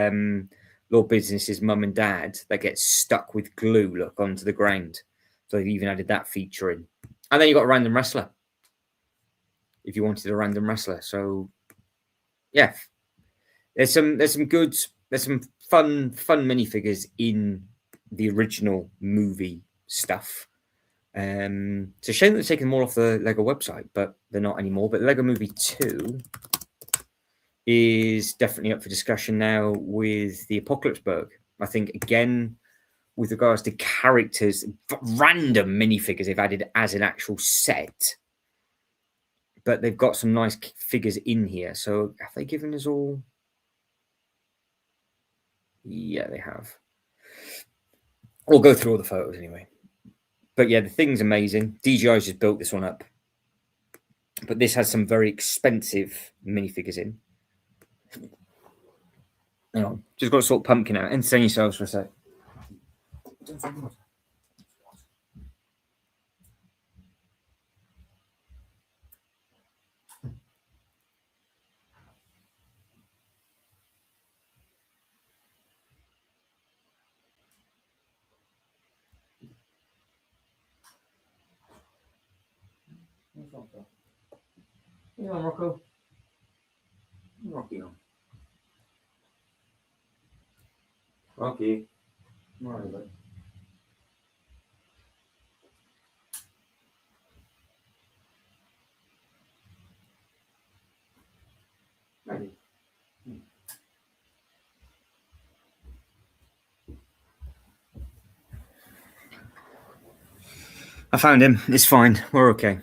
Lord Business's mum and dad that gets stuck with glue, look, onto the ground. So they've even added that feature in. And then you've got a random wrestler, if you wanted a random wrestler. So yeah, there's some fun minifigures in the original movie stuff. It's a shame that they're taking them all off the Lego website, but they're not anymore. But Lego Movie 2 is definitely up for discussion now with the Apocalypse Berg. I think, again, with regards to characters, random minifigures they've added as an actual set, but they've got some nice figures in here. So have they given us all? Yeah, they have. We'll go through all the photos anyway. But yeah, the thing's amazing. DJI's just built this one up. But this has some very expensive minifigures in. Hang on, just got to sort pumpkin out. Entertain yourselves for a sec. You on, Rocco? Rocky on. Rocky. Where is it? Ready. I found him. It's fine. We're okay.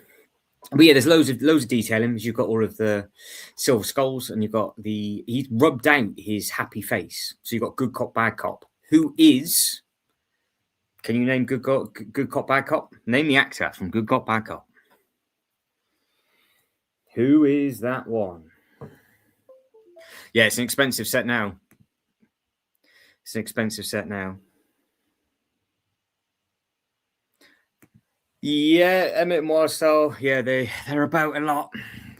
But yeah, there's loads of detailing. You've got all of the silver skulls, and you've got he's rubbed out his happy face. So you've got good cop, bad cop. Who is? Can you name good cop, bad cop? Name the actor from Good Cop, Bad Cop. Who is that one? Yeah, it's an expensive set now. It's an expensive set now. Yeah, Emmett and Marcel. Yeah, they're about a lot.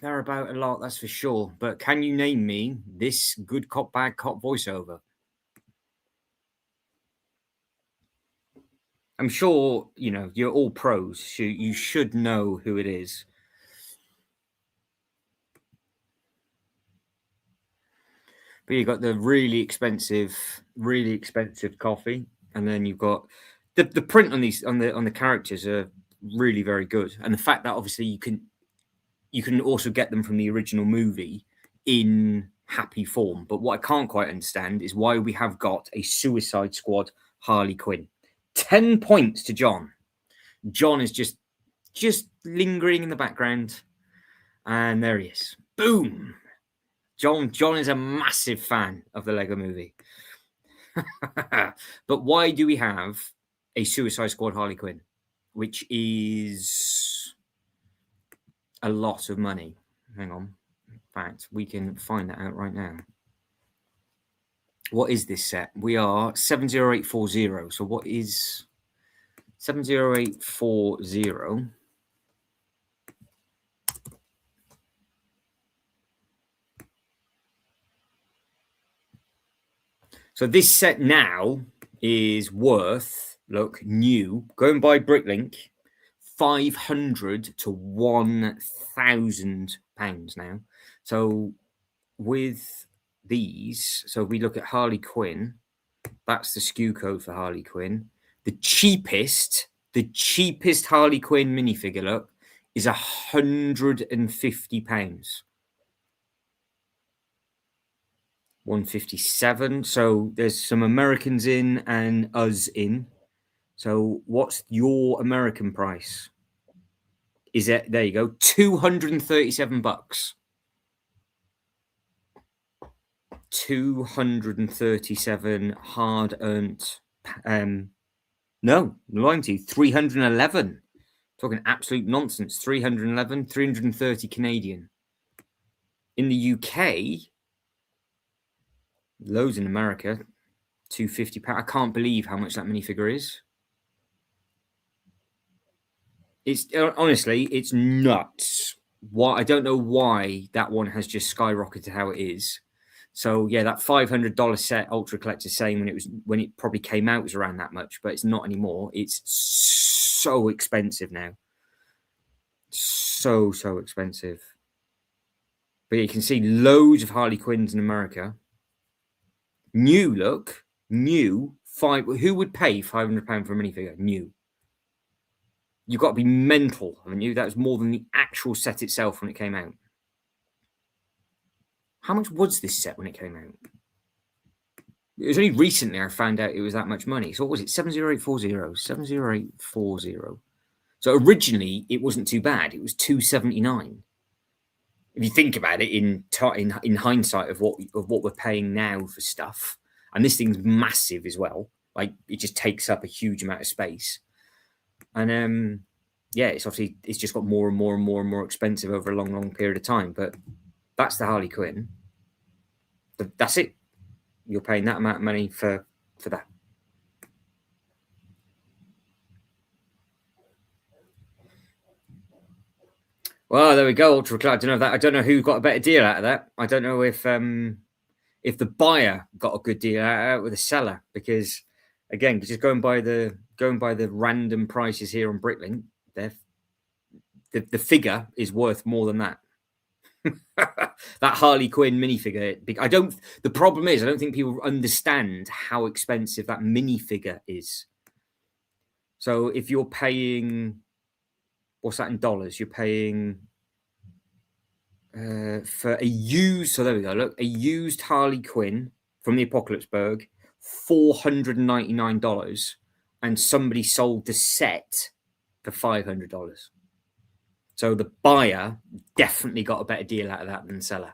They're about a lot, that's for sure. But can you name me this good cop, bad cop voiceover? I'm sure, you know, you're all pros. So you should know who it is. But you've got the really expensive coffee, and then you've got the print on these on the characters are really very good, and the fact that obviously you can also get them from the original movie in happy form. But what I can't quite understand is why we have got a Suicide Squad Harley Quinn. 10 points to John. John is just lingering in the background, and there he is. Boom. John is a massive fan of the Lego movie. But why do we have a Suicide Squad Harley Quinn, which is a lot of money? Hang on. In fact, we can find that out right now. What is this set? We are 70840. So what is 70840. So this set now is worth, look, new, going by Bricklink, £500 to £1,000 now. So with these, so if we look at Harley Quinn, that's the SKU code for Harley Quinn. The cheapest Harley Quinn minifigure, look, is £150. 157. So there's some Americans in and us in. So what's your American price? Is it, there you go, $237. 237 hard earned. No, I'm lying to you. 311. Talking absolute nonsense. 311, 330 Canadian. In the UK, loads in America, £250. I can't believe how much that minifigure is. It's honestly, it's nuts. Why, I don't know why that one has just skyrocketed how it is. So yeah, that $500 set Ultra Collector saying when it probably came out was around that much, but it's not anymore. It's so expensive now. So expensive. But you can see loads of Harley Quinns in America. New look, new. Who would pay £500 for a minifigure? New. You've got to be mental, haven't you? That was more than the actual set itself when it came out. How much was this set when it came out? It was only recently I found out it was that much money. So what was it? 70840. 70840. So originally it wasn't too bad. It was $279. If you think about it in hindsight of what we're paying now for stuff, and this thing's massive as well. Like it just takes up a huge amount of space. And yeah, it's just got more and more expensive over a long period of time. But that's the Harley Quinn. That's it. You're paying that amount of money for that. Well, there we go. Ultra Cloud. I don't know who got a better deal out of that. I don't know if the buyer got a good deal out with the seller, because again, just going by the random prices here on Bricklink, the figure is worth more than that. That Harley Quinn minifigure. The problem is I don't think people understand how expensive that minifigure is. So if you're paying, what's that in dollars? You're paying for a used. So there we go. Look, a used Harley Quinn from the Apocalypseburg, $499, and somebody sold the set for $500. So the buyer definitely got a better deal out of that than the seller.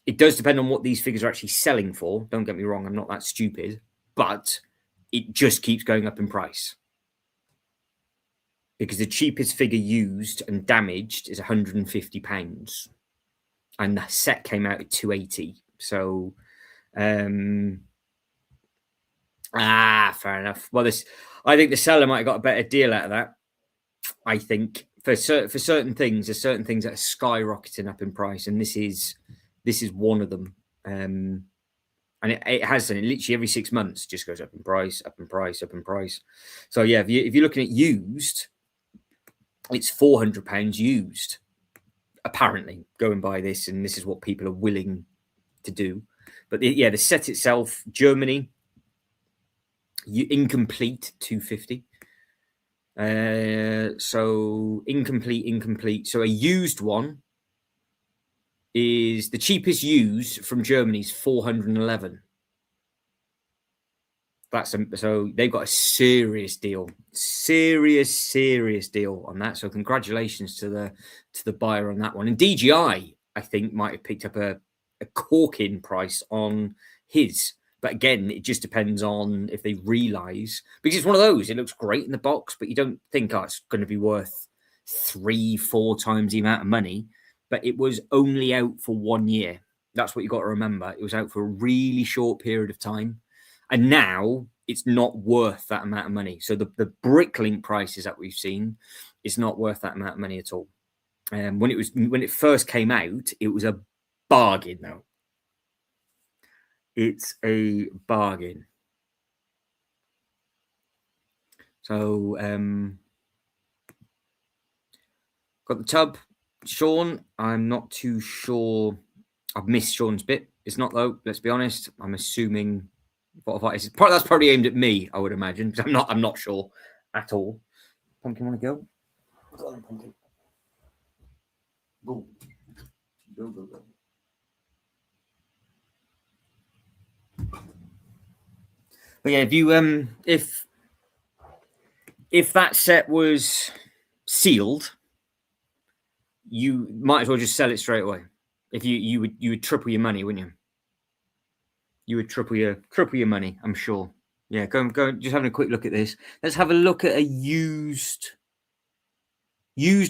It does depend on what these figures are actually selling for. Don't get me wrong, I'm not that stupid, but it just keeps going up in price. Because the cheapest figure used and damaged is £150. And the set came out at $280. So, fair enough. Well, I think the seller might have got a better deal out of that. I think for certain things, there's certain things that are skyrocketing up in price, and this is one of them. And it has done. It literally every 6 months just goes up in price, up in price, up in price. So yeah, if you're looking at used, it's £400 used. Apparently, going by this, and this is what people are willing to do. But the set itself, Germany, incomplete, $250. So incomplete. So a used one is the cheapest used from Germany's $411. So they've got a serious deal on that. So congratulations to the buyer on that one. And DJI, I think, might have picked up a corking price on his. But again, it just depends on if they realise, because it's one of those, it looks great in the box, but you don't think, it's going to be worth 3-4 times the amount of money. But it was only out for 1 year. That's what you got to remember. It was out for a really short period of time. And now it's not worth that amount of money. So the Bricklink prices that we've seen is not worth that amount of money at all. When it first came out, it was a bargain though. It's a bargain. So got the tub. Sean, I'm not too sure. I've missed Sean's bit. It's not though. Let's be honest. I'm assuming that's probably aimed at me. I would imagine because I'm not sure at all. Pumpkin, want to go? Go on, Pumpkin. Go. Go. But yeah, if that set was sealed, you might as well just sell it straight away. If you would triple your money, wouldn't you? You would triple your money, I'm sure. Yeah, go just having a quick look at this. Let's have a look at a used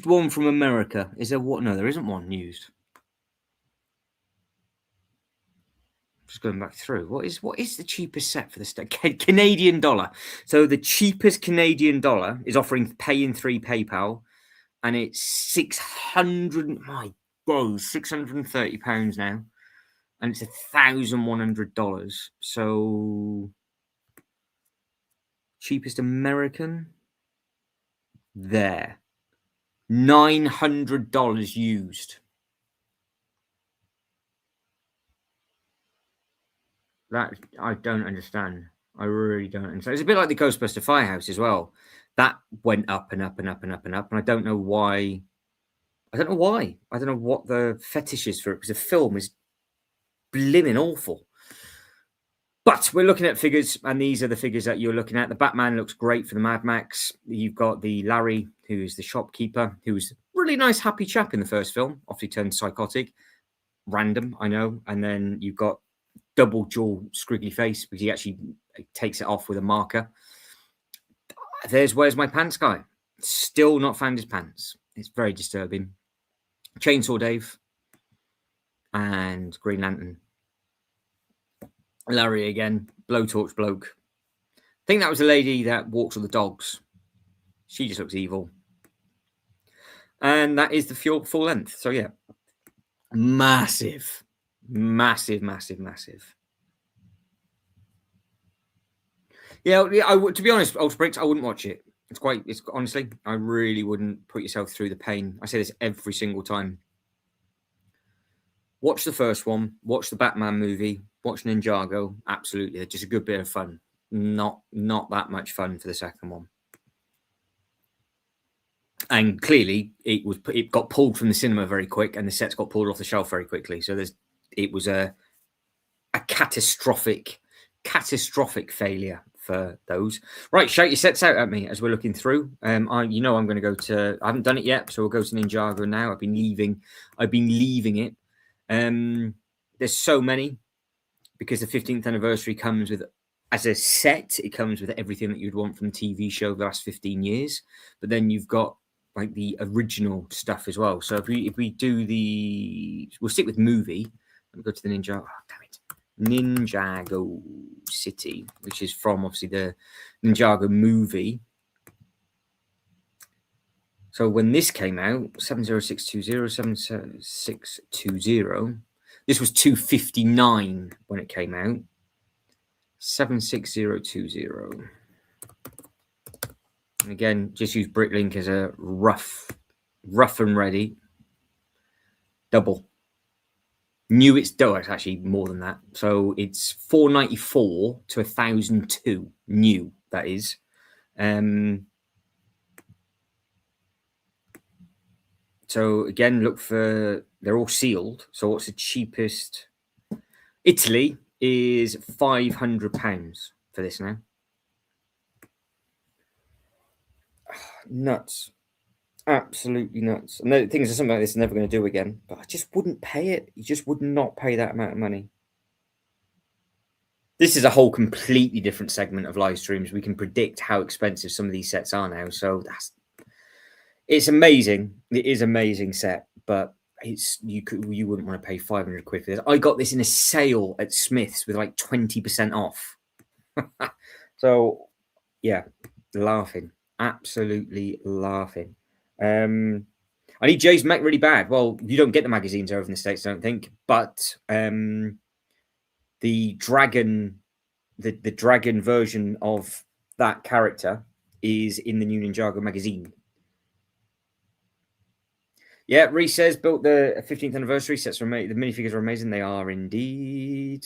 one from America. Is there what? No, there isn't one used. Just going back through. What is the cheapest set for this Canadian dollar? So the cheapest Canadian dollar is offering pay in 3 PayPal, and it's £630 now, and it's $1,100. So cheapest American there, $900 used. That I don't understand. I really don't understand. It's a bit like the Ghostbuster Firehouse as well. That went up and up and up and up and up, and I don't know why. I don't know why. I don't know what the fetish is for it, because the film is blimmin' awful. But we're looking at figures, and these are the figures that you're looking at. The Batman looks great for the Mad Max. You've got the Larry, who's the shopkeeper, who was a really nice, happy chap in the first film. Obviously turned psychotic. Random, I know. And then you've got double jaw squiggly face, because he actually takes it off with a marker. There's Where's My Pants guy. Still not found his pants. It's very disturbing. Chainsaw Dave and Green Lantern. Larry again, blowtorch bloke. I think that was a lady that walks with the dogs. She just looks evil. And that is the full length. So yeah, massive. Yeah, to be honest, Ultra Bricks, I wouldn't watch it. It's honestly, I really wouldn't put yourself through the pain. I say this every single time. Watch the first one, watch the Batman movie, watch Ninjago. Absolutely, just a good bit of fun. Not that much fun for the second one. And clearly, it got pulled from the cinema very quick, and the sets got pulled off the shelf very quickly. So it was a catastrophic failure for those. Right, shout your sets out at me as we're looking through. I'm going to go to. I haven't done it yet, so we'll go to Ninjago now. I've been leaving it. There's so many, because the 15th anniversary comes with, as a set, it comes with everything that you'd want from the TV show the last 15 years. But then you've got like the original stuff as well. So if we do we'll stick with movie. Let me go to the Ninjago. Oh, damn it. Ninjago City, which is from obviously the Ninjago movie. So when this came out, 70620, this was 259 when it came out. 76020. And again, just use Bricklink as a rough and ready. Double. New, it's actually more than that. So it's 494 to 1,002 new. That is. So again, look for, they're all sealed. So what's the cheapest? Italy is £500 for this now. Nuts. Absolutely nuts. And the thing is, something like this is never going to do again, but I just wouldn't pay it. You just would not pay that amount of money. This is a whole completely different segment of live streams. We can predict how expensive some of these sets are now. So it's amazing. It is amazing set, but you wouldn't want to pay 500 quid for this. I got this in a sale at Smith's with like 20% off. So So yeah, laughing, absolutely laughing. I need Jay's Mech really bad. Well, you don't get the magazines over in the States, I don't think, but the dragon, the dragon version of that character is in the new Ninjago magazine. Yeah, Reese says built the 15th anniversary sets. The minifigures are amazing. They are indeed.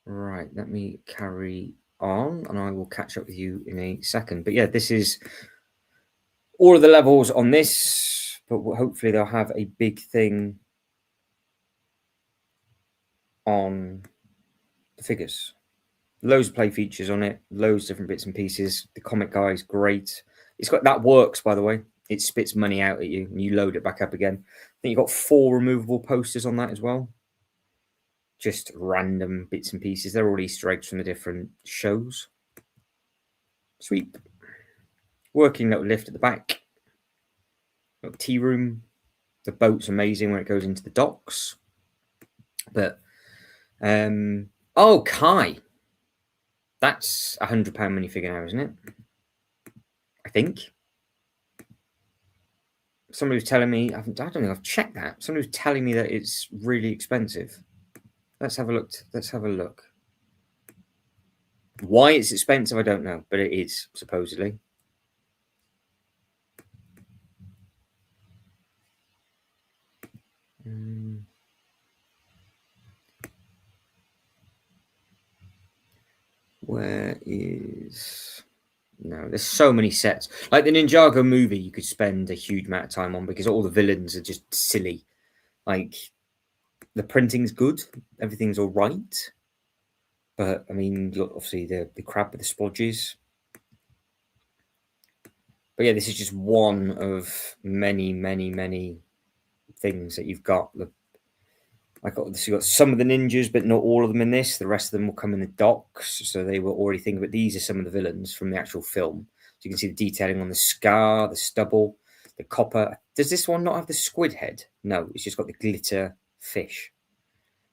Right, let me carry on, and I will catch up with you in a second. But yeah, this is all of the levels on this, but hopefully they'll have a big thing on the figures. Loads of play features on it, loads of different bits and pieces. The comic guy is great. It's got that works, by the way. It spits money out at you and you load it back up again. I think you've got 4 removable posters on that as well. Just random bits and pieces. They're all Easter eggs from the different shows. Sweet. Working little lift at the back. Little tea room. The boat's amazing when it goes into the docks. But oh, Kai. That's £100 minifigure now, isn't it? I think. Somebody was telling me, I don't think I've checked that. Somebody was telling me that it's really expensive. Let's have a look. Let's have a look. Why it's expensive, I don't know, but it is, supposedly. Where is... No, there's so many sets. Like the Ninjago movie, you could spend a huge amount of time on because all the villains are just silly. Like, the printing's good. Everything's all right. But, I mean, obviously the crab with the splodges. But yeah, this is just one of many, many, many things that you've got. So you've got some of the ninjas, but not all of them in this. The rest of them will come in the docks. So they were already thinking, but these are some of the villains from the actual film. So you can see the detailing on the scar, the stubble, the copper. Does this one not have the squid head? No, it's just got the glitter fish.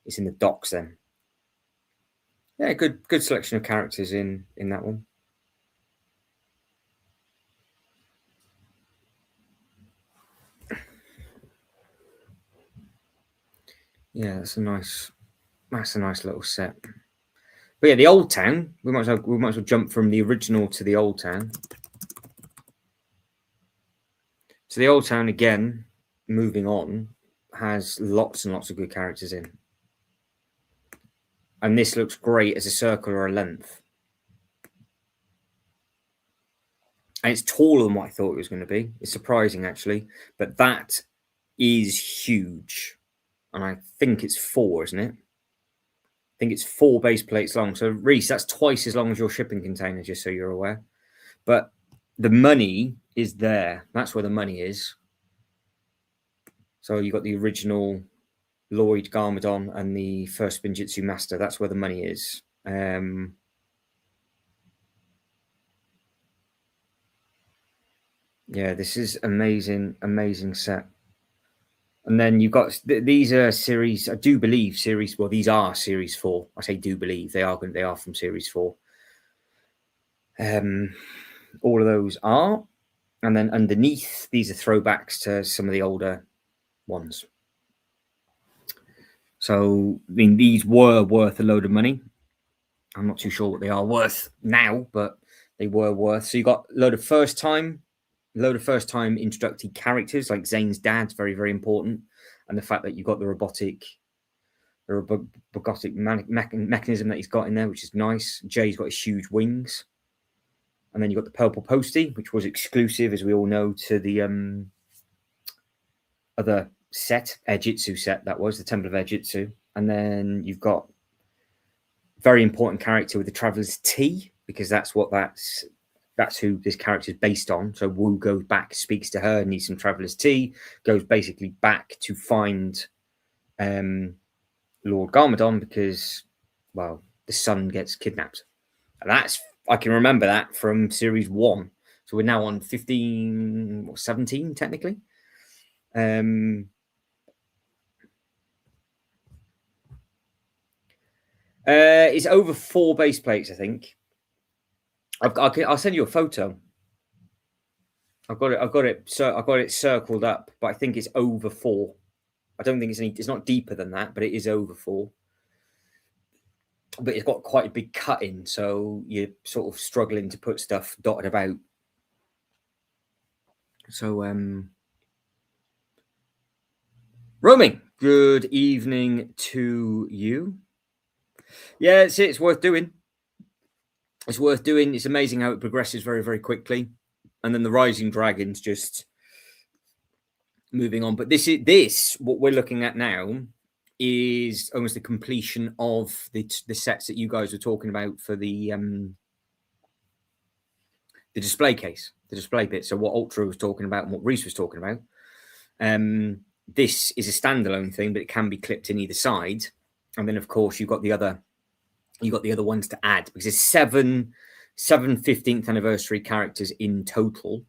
It's in the docks then. Yeah, good selection of characters in that one. Yeah, that's a nice little set. But yeah, the old town. We might as well jump from the original to the old town. So the old town again, moving on, has lots and lots of good characters in. And this looks great as a circle or a length. And it's taller than what I thought it was going to be. It's surprising, actually. But that is huge. And I think it's 4, isn't it? I think it's 4 base plates long. So, Reese, that's twice as long as your shipping container, just so you're aware. But the money is there. That's where the money is. So you've got the original Lloyd Garmadon and the first Spinjitzu Master. That's where the money is. Yeah, this is amazing set. And then you've got these are series. I do believe series. Well, these are series 4. I say do believe they are from series 4. All of those are, and then underneath these are throwbacks to some of the older ones. So I mean, these were worth a load of money. I'm not too sure what they are worth now, but they were worth. So you got a load of first time introductory characters, like Zane's dad's very, very important. And the fact that you've got the robotic mechanism that he's got in there, which is nice. Jay's got his huge wings. And then you've got the purple postie, which was exclusive, as we all know, to the other set, Ejitsu set, that was, the Temple of Ejitsu. And then you've got very important character with the Traveler's Tea, because that's who this character is based on. So Wu goes back, speaks to her, needs some Traveler's Tea, goes basically back to find Lord Garmadon because, well, the son gets kidnapped. And I can remember that from series 1. So we're now on 15 or 17, technically. It's over 4 base plates, I think. I'll send you a photo. I've got it. So I've got it circled up, but I think it's over 4. I don't think it's not deeper than that, but it is over 4. But it's got quite a big cut in, so you're sort of struggling to put stuff dotted about. So, roaming. Good evening to you. Yeah, it's worth doing. It's worth doing. It's amazing how it progresses very, very quickly, and then the Rising Dragons just moving on. But this what we're looking at now is almost the completion of the sets that you guys were talking about for the display case, the display bit. So what Ultra was talking about and what Reese was talking about. This is a standalone thing, but it can be clipped in either side. And then, of course, you've got the other ones to add, because there's seven 15th anniversary characters in total.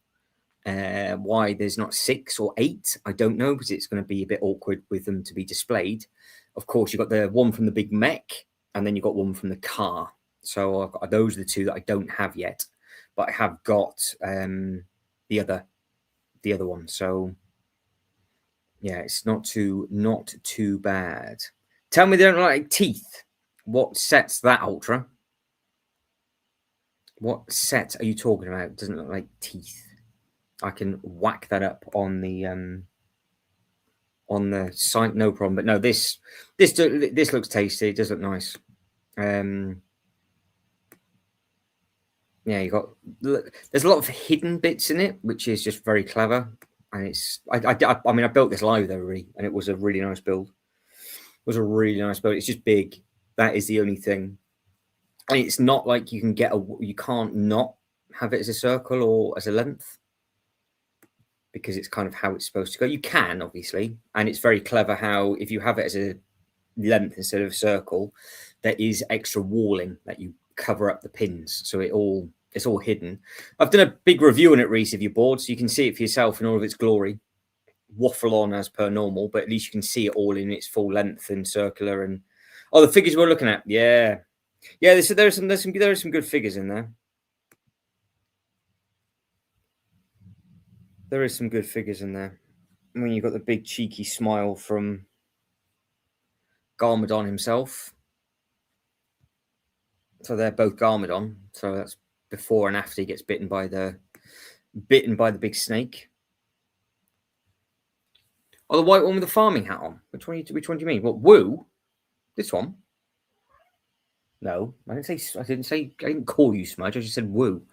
Why there's not 6 or 8, I don't know, because it's going to be a bit awkward with them to be displayed. Of course, you've got the one from the big mech, and then you've got one from the car. So those are the 2 that I don't have yet, but I have got the other one. So yeah, it's not too bad. Tell me they don't like teeth. What sets that, Ultra? What set are you talking about? Doesn't look like teeth. I can whack that up on the site, no problem. But no, this looks tasty. It does look nice. Yeah, there's a lot of hidden bits in it, which is just very clever. And it's I mean, I built this live though, really, and it was a really nice build. It was a really nice build. It's just big. That is the only thing. And it's not like you can't not have it as a circle or as a length, because it's kind of how it's supposed to go. You can, obviously, and it's very clever how if you have it as a length instead of a circle, there is extra walling that you cover up the pins, so it's all hidden. I've done a big review on it, Reese, if you're bored, so you can see it for yourself in all of its glory. Waffle on as per normal, but at least you can see it all in its full length and circular. And the figures we're looking at, yeah, there's some good figures in there. There is some good figures in there. I mean, you've got the big cheeky smile from Garmadon himself. So they're both Garmadon. So that's before and after he gets bitten by the big snake. Oh, the white one with the farming hat on. Which one do you mean? What, Woo? This one? No, I didn't call you Smudge. I just said Woo.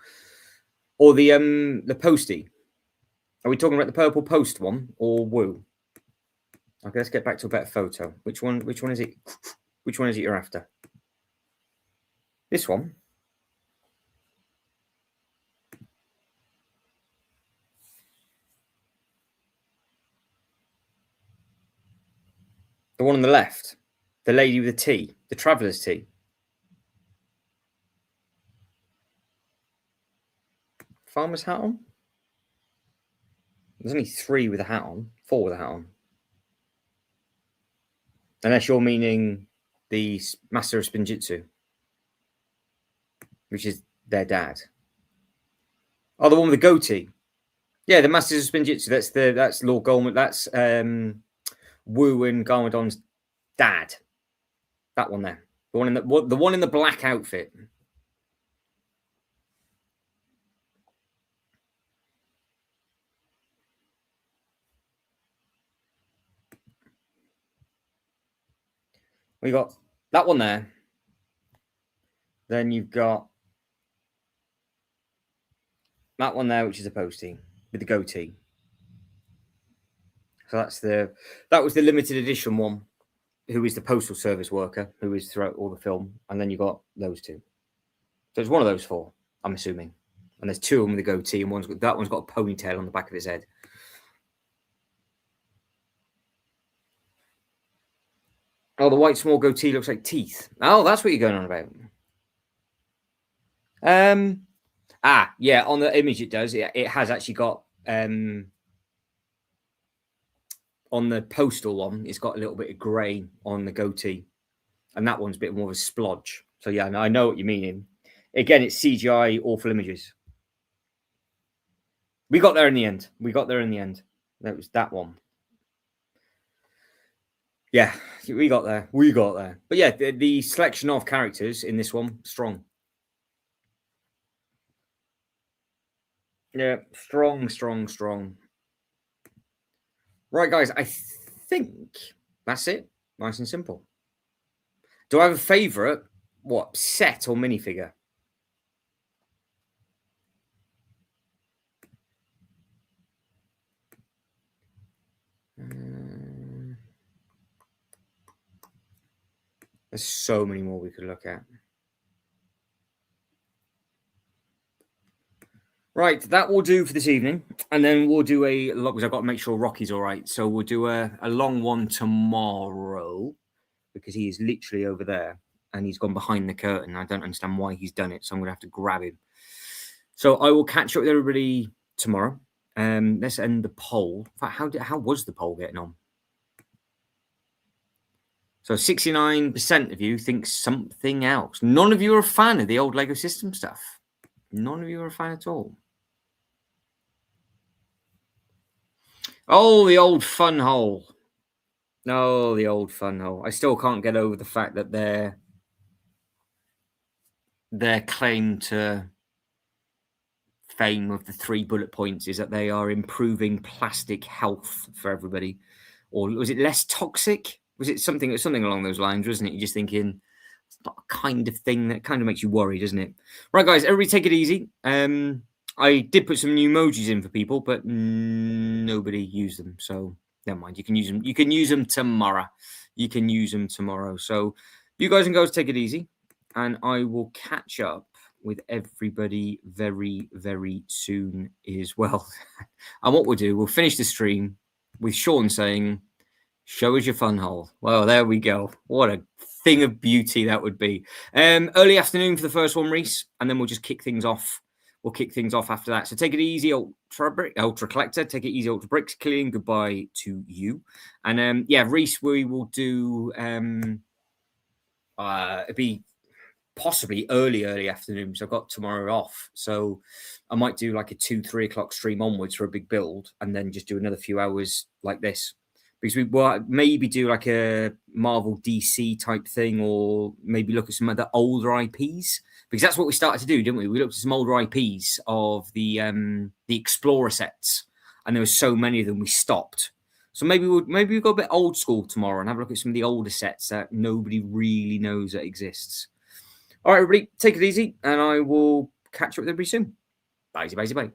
Or the postie. Are we talking about the purple post one or Woo? Okay, let's get back to a better photo. Which one is it? Which one is it you're after? This one? The one on the left? The lady with the tea? The traveller's tea? Farmer's hat on? There's only 3 with a hat on. 4 with a hat on. Unless you're meaning the Master of Spinjitzu, which is their dad. Oh, the one with the goatee. Yeah, the Masters of Spinjitzu. That's Lord Goldman. That's Wu and Garmadon's dad. That one there. The one in the black outfit. We got that one there. Then you've got that one there, which is a postie with the goatee. So that was the limited edition one, who is the postal service worker, who is throughout all the film. And then you got those 2. So it's one of those 4, I'm assuming. And there's 2 of them with a goatee, and that one's got a ponytail on the back of his head. Oh, the white small goatee looks like teeth. Oh, that's what you're going on about. Yeah, on the image it does. It has actually got on the postal one, it's got a little bit of grey on the goatee. and that one's a bit more of a splodge. So yeah, I know what you're meaning. Again, it's CGI, awful images. We got there in the end. That was that one. Yeah, we got there. But yeah, the selection of characters in this one, strong. Yeah, strong. Right, guys, I think that's it. Nice and simple. Do I have a favourite? What, set or minifigure? There's so many more we could look at. Right, that will do for this evening. And then we'll do a lot because I've got to make sure Rocky's all right. So we'll do a long one tomorrow because he is literally over there and he's gone behind the curtain. I don't understand why he's done it. So I'm going to have to grab him. So I will catch up with everybody tomorrow. Let's end the poll. In fact, how was the poll getting on? So 69% of you think something else. None of you are a fan of the old Lego system stuff. None of you are a fan at all. Oh, the old fun hole. No, the old fun hole. I still can't get over the fact that their claim to fame of the 3 bullet points is that they are improving plastic health for everybody. Or was it less toxic? Was it something along those lines, wasn't it? You're just thinking, it's not a kind of thing that kind of makes you worry, doesn't it? Right, guys, everybody take it easy. I did put some new emojis in for people, but nobody used them. So never mind. You can use them. You can use them tomorrow. So you guys and girls take it easy. And I will catch up with everybody very, very soon as well. And what we'll do, we'll finish the stream with Sean saying, "Show us your fun hole." Well, there we go. What a thing of beauty that would be. Early afternoon for the first one, Reese, and then we'll just kick things off. We'll kick things off after that. So take it easy, Ultra Collector. Take it easy, Ultra Bricks. Killian, goodbye to you. And yeah, Reese, we will do. It'd be possibly early afternoon. So I've got tomorrow off. So I might do like a 2-3 o'clock stream onwards for a big build, and then just do another few hours like this. Because we will maybe do like a Marvel DC type thing, or maybe look at some other older IPs. Because that's what we started to do, didn't we? We looked at some older IPs of the Explorer sets, and there were so many of them we stopped. So maybe we'll go a bit old school tomorrow and have a look at some of the older sets that nobody really knows that exists. All right, everybody, take it easy, and I will catch up with everybody soon. Bye.